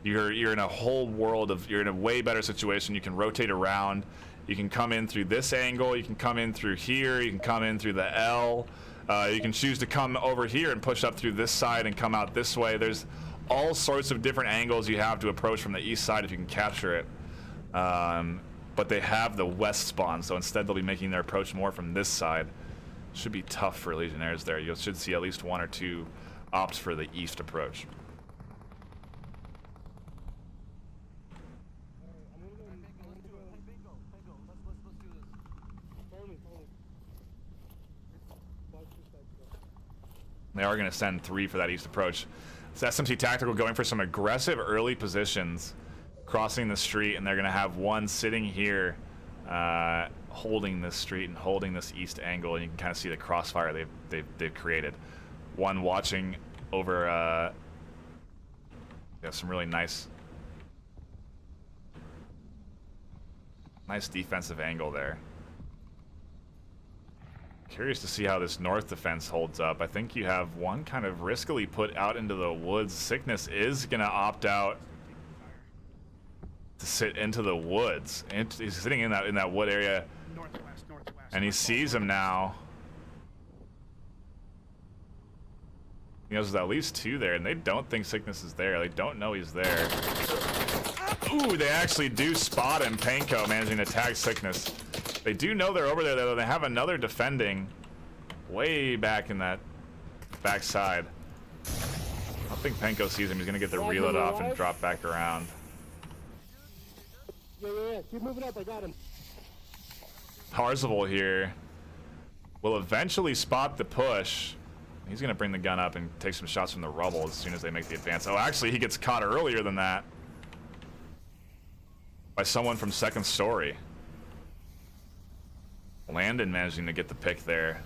you're in a whole world of, you're in a way better situation. You can rotate around. You can come in through this angle. You can come in through here. You can come in through the L. You can choose to come over here and push up through this side and come out this way. There's all sorts of different angles you have to approach from the east side if you can capture it. But they have the west spawn, so instead they'll be making their approach more from this side. Should be tough for Legionnaires there. You should see at least one or two opt for the east approach. They are going to send 3 for that east approach. It's SMC Tactical going for some aggressive early positions, crossing the street, and they're going to have one sitting here, holding this street and holding this east angle, and you can kind of see the crossfire they've created. One watching over some really nice defensive angle there. Curious to see how this north defense holds up. I think you have one kind of riskily put out into the woods. Sickness is going to opt out to sit into the woods. And he's sitting in that wood area. Northwest. And he sees him now. He knows there's at least 2 there, and they don't think Sickness is there. They don't know he's there. Ooh, they actually do spot him. Panko managing to tag Sickness. They do know they're over there, though. They have another defending way back in that back side. I don't think Panko sees him. He's going to get the reload off and drop back around. Yeah. Keep moving up. I got him. Parzival here will eventually spot the push. He's going to bring the gun up and take some shots from the rubble as soon as they make the advance. Oh, actually, he gets caught earlier than that by someone from second story. Landon managing to get the pick there.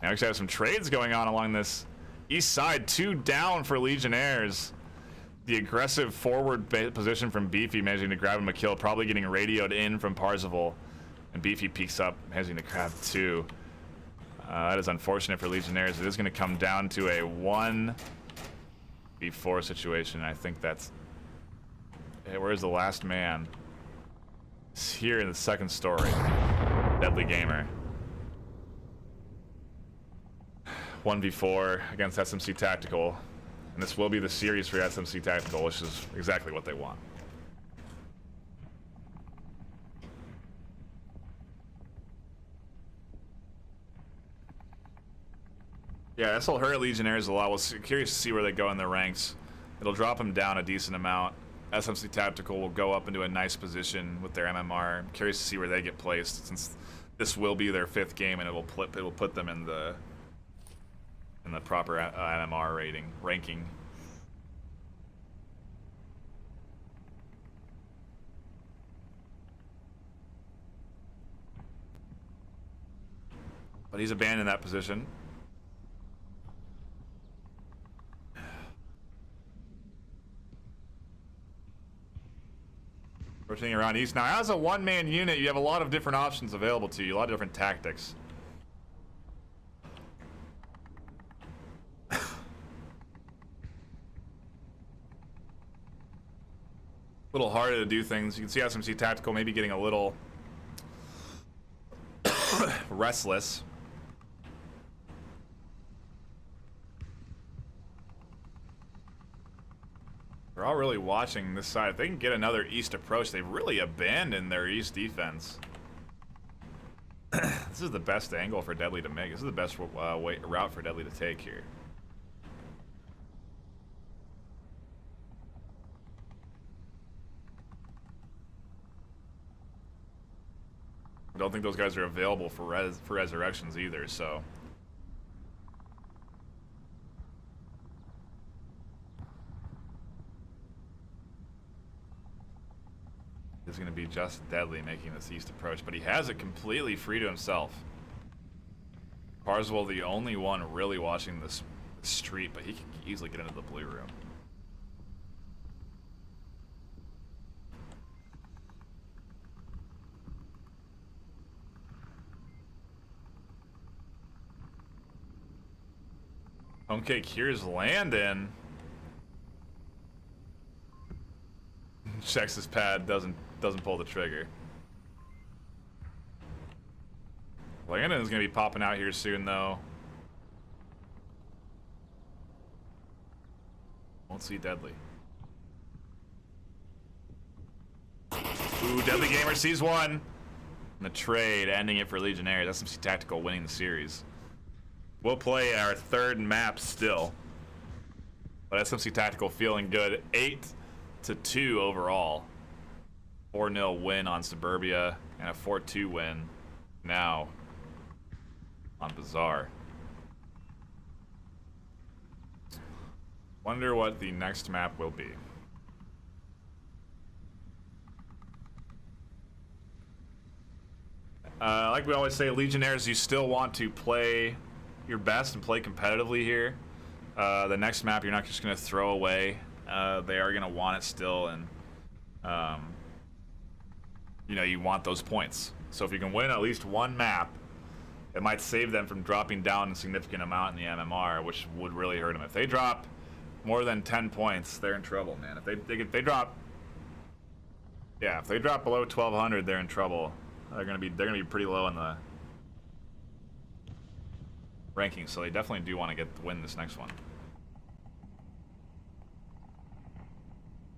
Now we actually have some trades going on along this east side. 2 down for Legionnaires. The aggressive forward position from Beefy managing to grab him a kill, probably getting radioed in from Parzival. And Beefy peeks up, managing to grab 2. That is unfortunate for Legionnaires. It is going to come down to a 1v4 situation. I think that's... Hey, where's the last man? It's here in the second story. Deadly Gamer. 1v4 against SMC Tactical. And this will be the series for SMC Tactical, which is exactly what they want. Yeah, this will hurt Legionnaires a lot. We're curious to see where they go in their ranks. It'll drop them down a decent amount. SMC Tactical will go up into a nice position with their MMR. I'm curious to see where they get placed, since this will be their 5th game, and it will put them in the proper MMR ranking. But he's abandoned that position. Rotating around east. Now, as a one-man unit, you have a lot of different options available to you, a lot of different tactics. A little harder to do things. You can see SMC Tactical maybe getting a little restless. They're all really watching this side. If they can get another east approach, they've really abandoned their east defense. This is the best angle for Deadly to make. This is the best route for Deadly to take here. I don't think those guys are available for resurrections either, so. Is going to be just Deadly making this east approach, but he has it completely free to himself. Parswell, the only one really watching this street, but he can easily get into the blue room. Homecake here's Landon. Checks his pad, doesn't pull the trigger. Landon's gonna be popping out here soon though. Won't see Deadly. Ooh, Deadly Gamer sees one. And the trade, ending it for Legionnaires. SMC Tactical winning the series. We'll play our 3rd map still. But SMC Tactical feeling good. 8-2 overall. 4-0 win on Suburbia and a 4-2 win now on Bazaar. Wonder what the next map will be. Like we always say, Legionnaires, you still want to play your best and play competitively here. The next map you're not just going to throw away. They are going to want it still, and you know, you want those points. So if you can win at least one map, it might save them from dropping down a significant amount in the MMR, which would really hurt them. If they drop more than 10 points, they're in trouble, man. If they drop, yeah, if they drop below 1200, they're in trouble. They're gonna be pretty low in the rankings, so they definitely do want to win this next one.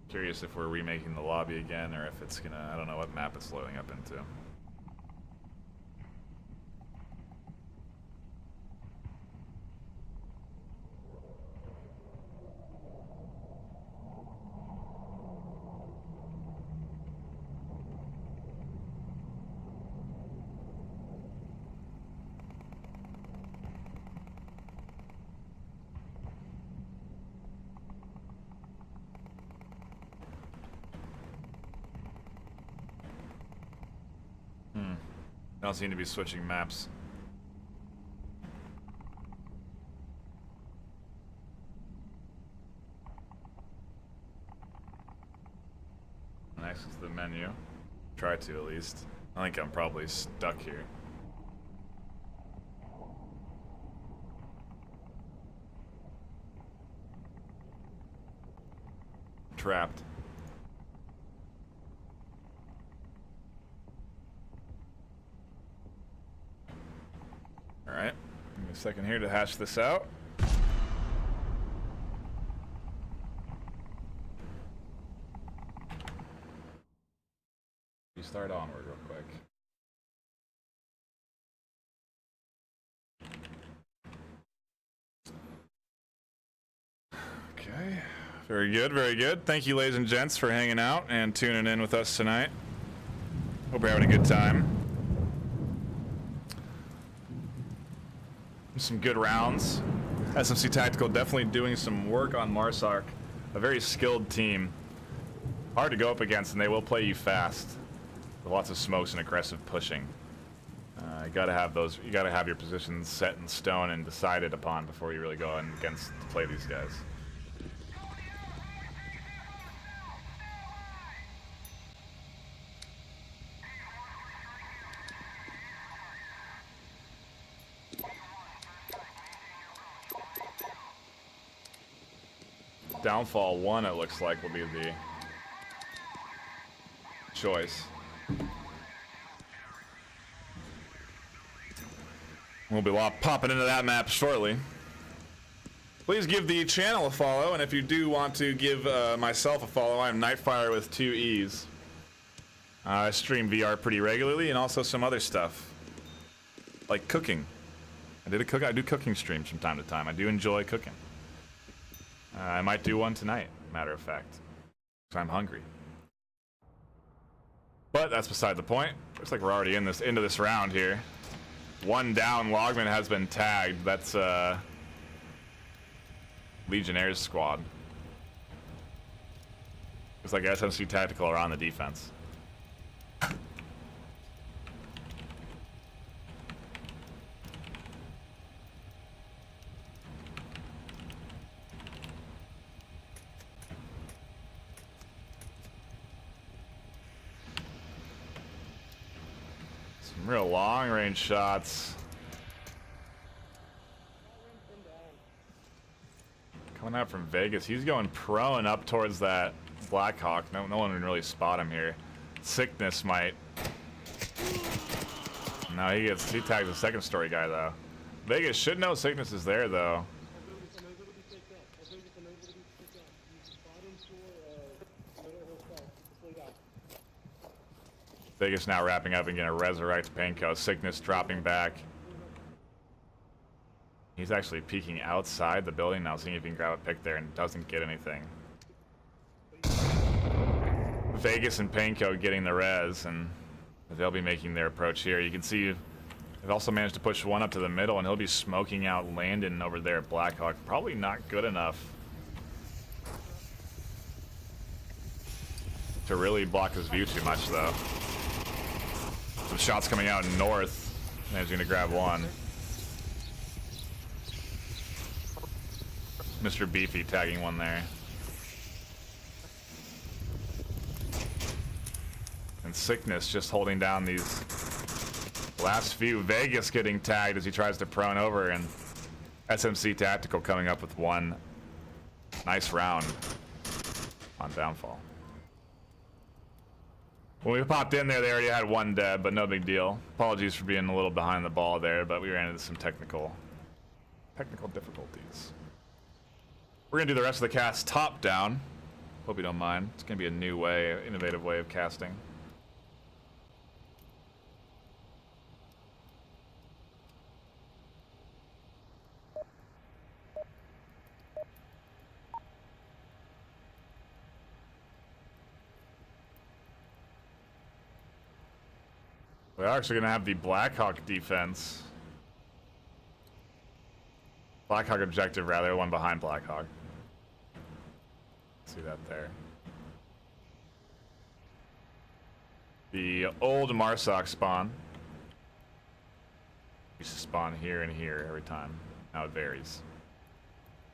Curious if we're remaking the lobby again, or if it's gonna, I don't know what map it's loading up into. They don't seem to be switching maps. Next is the menu. Try to, at least. I think I'm probably stuck here. Trapped. Alright, give me a second here to hash this out. Restart Onward real quick. Very good, very good. Thank you, ladies and gents, for hanging out and tuning in with us tonight. Hope you're having a good time. Some good rounds. SMC Tactical definitely doing some work on Marsoc. A very skilled team. Hard to go up against, and they will play you fast. With lots of smokes and aggressive pushing. You gotta have those. You gotta have your positions set in stone and decided upon before you really go in against to play these guys. Downfall 1, it looks like, will be the choice. We'll be popping into that map shortly. Please give the channel a follow, and if you do want to give myself a follow, I'm NightFiree with 2 E's. I stream VR pretty regularly, and also some other stuff, like cooking. I do cooking streams from time to time. I do enjoy cooking. I might do one tonight, matter of fact, because I'm hungry. But that's beside the point. Looks like we're already into this round here. 1 down, Logman has been tagged. That's Legionnaires squad. Looks like SMC Tactical are on the defense. Real long range shots. Coming out from Vegas. He's going prone up towards that Blackhawk. No one can really spot him here. Sickness might. No, he tags the second story guy though. Vegas should know Sickness is there though. Vegas now wrapping up and getting a resurrect Panko. Sickness dropping back. He's actually peeking outside the building now, seeing if he can grab a pick there, and doesn't get anything. Vegas and Panko getting the res, and they'll be making their approach here. You can see they've also managed to push one up to the middle, and he'll be smoking out Landon over there at Blackhawk. Probably not good enough to really block his view too much, though. Some shots coming out north. Managing to grab one. Mr. Beefy tagging one there. And Sickness just holding down these last few. Vegas getting tagged as he tries to prone over, and SMC Tactical coming up with one nice round on Downfall. When we popped in there, they already had 1 dead, but no big deal. Apologies for being a little behind the ball there, but we ran into some technical difficulties. We're gonna do the rest of the cast top down. Hope you don't mind. It's gonna be a new way, innovative way of casting. We're actually going to have the Blackhawk defense. Blackhawk objective, rather, one behind Blackhawk. See that there. The old Marsoc spawn. Used to spawn here and here every time. Now it varies.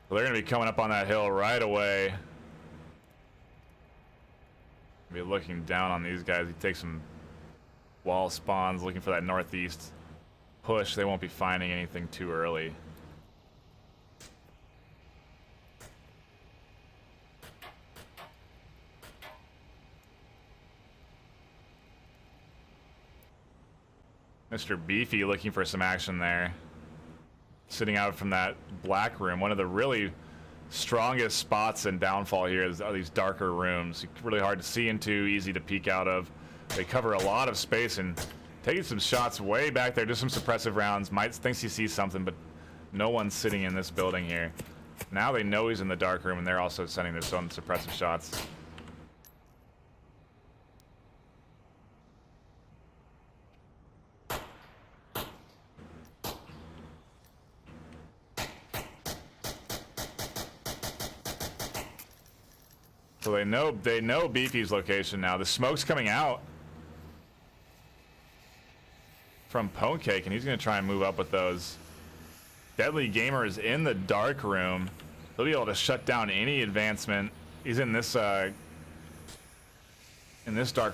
So they're going to be coming up on that hill right away. Be looking down on these guys. He takes some wall spawns, looking for that northeast push. They won't be finding anything too early. Mr. Beefy looking for some action there. Sitting out from that black room. One of the really strongest spots in Downfall here are these darker rooms. Really hard to see into, easy to peek out of. They cover a lot of space, and taking some shots way back there, just some suppressive rounds. Thinks he sees something, but no one's sitting in this building here. Now they know he's in the dark room, and they're also sending their own suppressive shots. So they know Beefy's location now. The smoke's coming out from Pone Cake, and he's gonna try and move up with those. Deadly Gamer is in the dark room. He'll be able to shut down any advancement. He's in this dark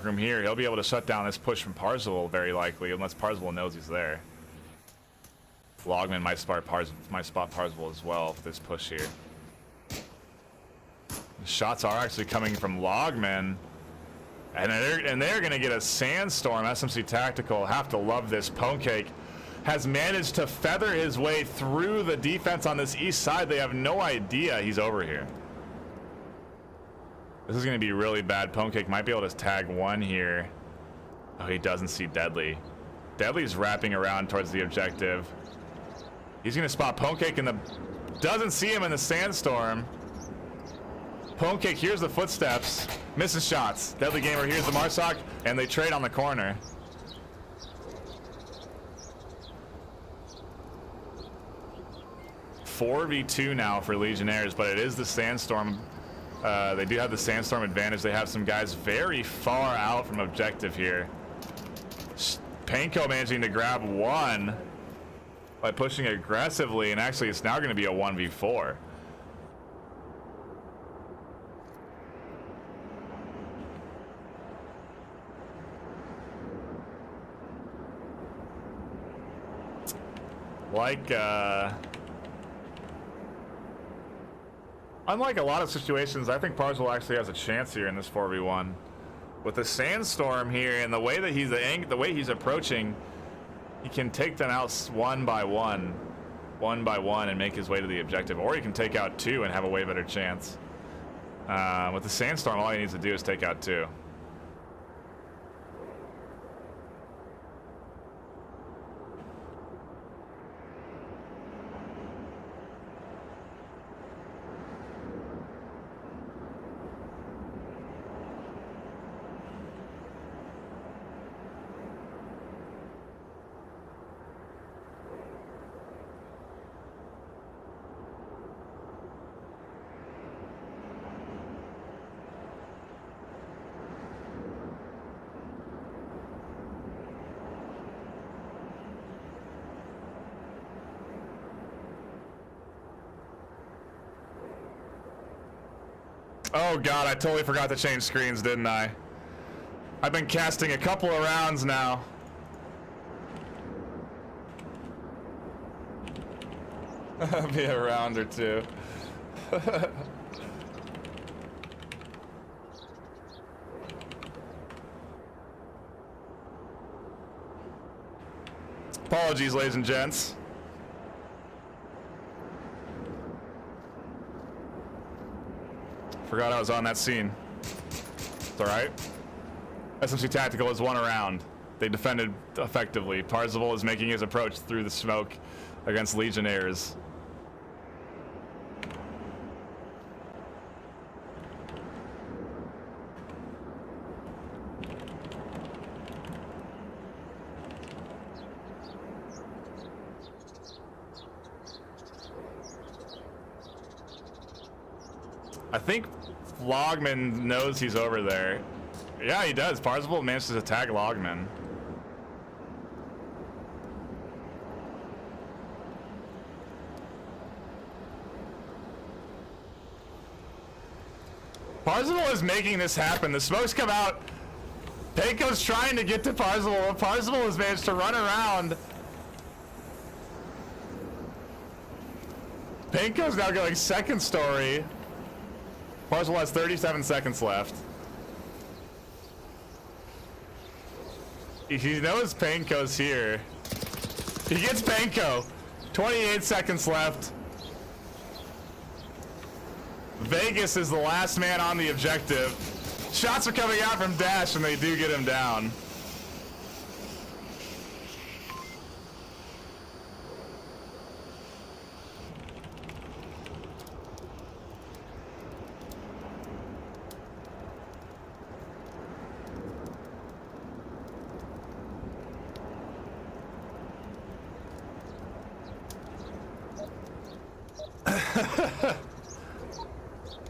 room here. He'll be able to shut down this push from Parzival very likely, unless Parzival knows he's there. Logman might spot Parzival as well for this push here. The shots are actually coming from Logman, and they're gonna get a sandstorm. SMC Tactical have to love this. Pone Cake has managed to feather his way through the defense on this east side. They have no idea he's over here. This is gonna be really bad. Pone Cake might be able to tag one here. Oh, he doesn't see Deadly. Deadly's wrapping around towards the objective. He's gonna spot Pone Cake in the... Doesn't see him in the sandstorm. Pone Cake hears the footsteps, misses shots. Deadly Gamer hears the Marsoc, and they trade on the corner. .4v2 now for Legionnaires, but it is the sandstorm. They do have the sandstorm advantage. They have some guys very far out from objective here. Panko managing to grab one by pushing aggressively, and actually it's now going to be a 1v4. Unlike a lot of situations, I think Parzival actually has a chance here in this 4v1. With the sandstorm here and the way that he's approaching, he can take them out one by one, and make his way to the objective, or he can take out two and have a way better chance. With the sandstorm, all he needs to do is take out two. Oh god, I totally forgot to change screens, didn't I? I've been casting a couple of rounds now. Be a round or two. Apologies, ladies and gents. Forgot I was on that scene. It's alright. SMC Tactical has won a round. They defended effectively. Parzival is making his approach through the smoke against Legionnaires. I think Logman knows he's over there. Yeah, he does. Parzival manages to tag Logman. Parzival is making this happen. The smokes come out. Panko's trying to get to Parzival. Parzival has managed to run around. Panko's now going second story. Parzival has 37 seconds left. He knows Panko's here. He gets Panko. 28 seconds left. Vegas is the last man on the objective. Shots are coming out from Dash, and they do get him down.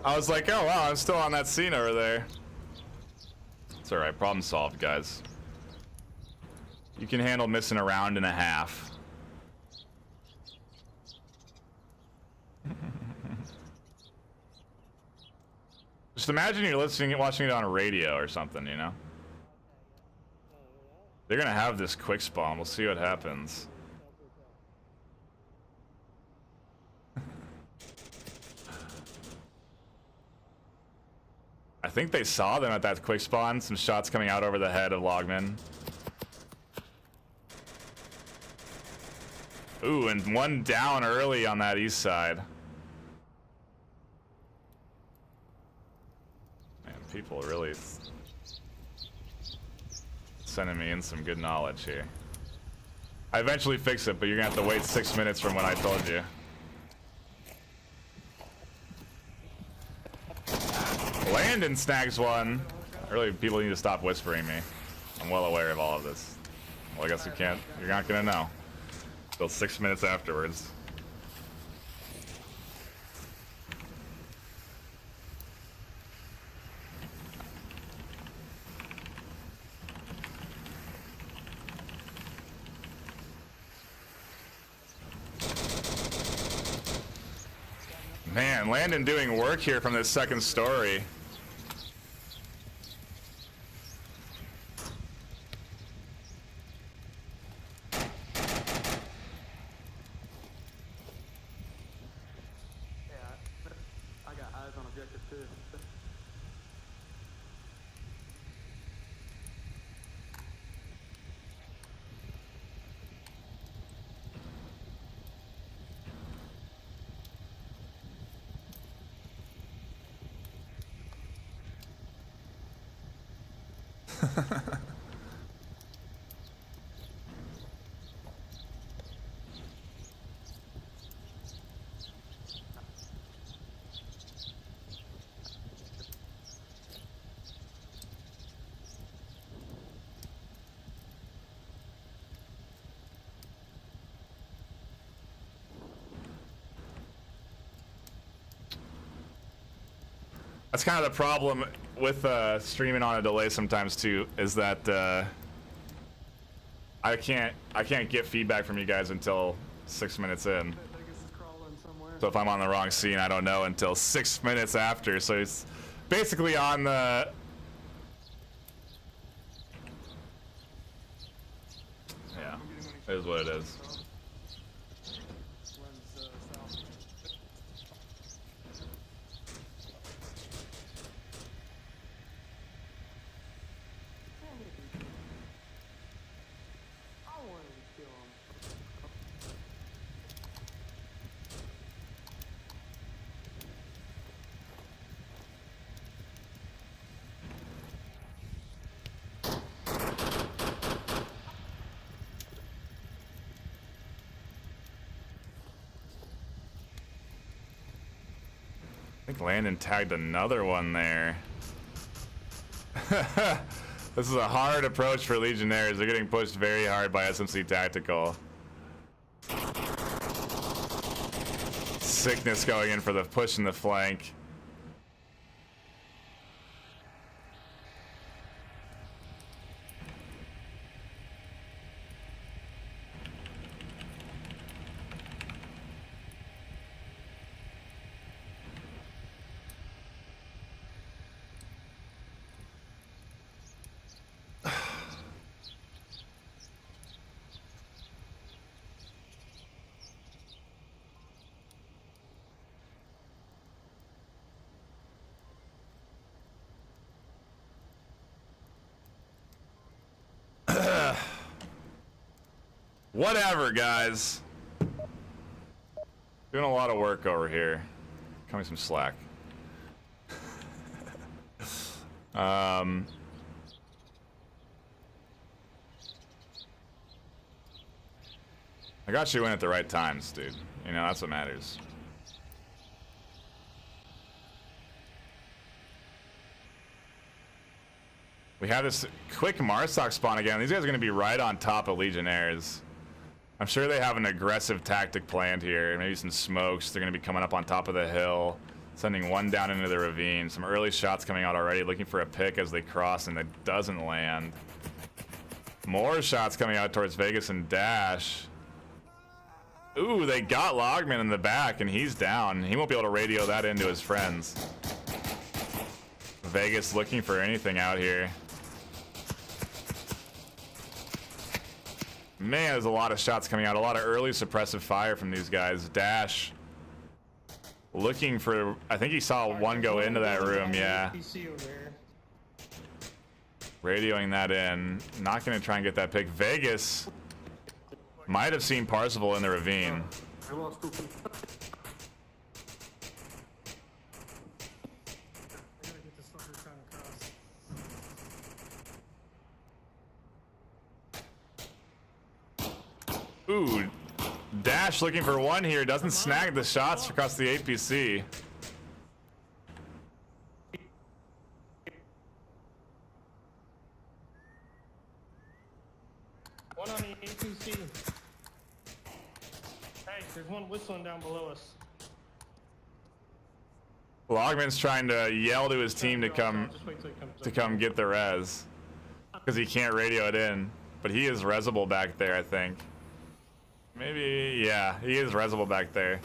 I was like, oh wow, I'm still on that scene over there. It's alright, problem solved, guys. You can handle missing a round and a half. Just imagine you're listening, watching it on a radio or something, you know? They're gonna have this quick spawn. We'll see what happens. I think they saw them at that quick spawn. Some shots coming out over the head of Logman. Ooh, and one down early on that east side. Man, people really sending me in some good knowledge here. I eventually fix it, but you're gonna have to wait 6 minutes from when I told you. Landon snags one. Really, people need to stop whispering me. I'm well aware of all of this. Well, I guess you can't. You're not gonna know until 6 minutes afterwards. Man, Landon doing work here from this second story. I got eyes on objective too. That's kind of the problem with streaming on a delay sometimes too, is that I can't get feedback from you guys until 6 minutes in. Vegas is crawling somewhere. So if I'm on the wrong scene, I don't know until 6 minutes after. So it's basically on the. Yeah, it is what it is. Runs south. I wanted to kill him. I think Landon tagged another one there. This is a hard approach for Legionnaires. They're getting pushed very hard by SMC Tactical. Sickness going in for the push in the flank. Whatever, guys. Doing a lot of work over here. Cut me some slack. I got you in at the right times, dude. You know, that's what matters. We have this quick Marsoc spawn again. These guys are going to be right on top of Legionnaires. I'm sure they have an aggressive tactic planned here. Maybe some smokes. They're going to be coming up on top of the hill, sending one down into the ravine. Some early shots coming out already, looking for a pick as they cross, and it doesn't land. More shots coming out towards Vegas and Dash. Ooh, they got Logman in the back, and he's down. He won't be able to radio that into his friends. Vegas looking for anything out here. Man, there's a lot of shots coming out. A lot of early suppressive fire from these guys. Dash looking for... I think he saw one go into that room, yeah. Radioing that in. Not going to try and get that pick. Vegas might have seen Parzival in the ravine. I lost 2 people. I gotta get this fucker trying to cross. Ooh, Dash looking for one here. Doesn't snag the shots across the APC. One on the APC. Hey, there's one whistling down below us. Logman's trying to yell to his team to come Just wait till he comes up. get the res, because he can't radio it in. But he is resable back there, I think. Maybe, yeah, he is resable back there.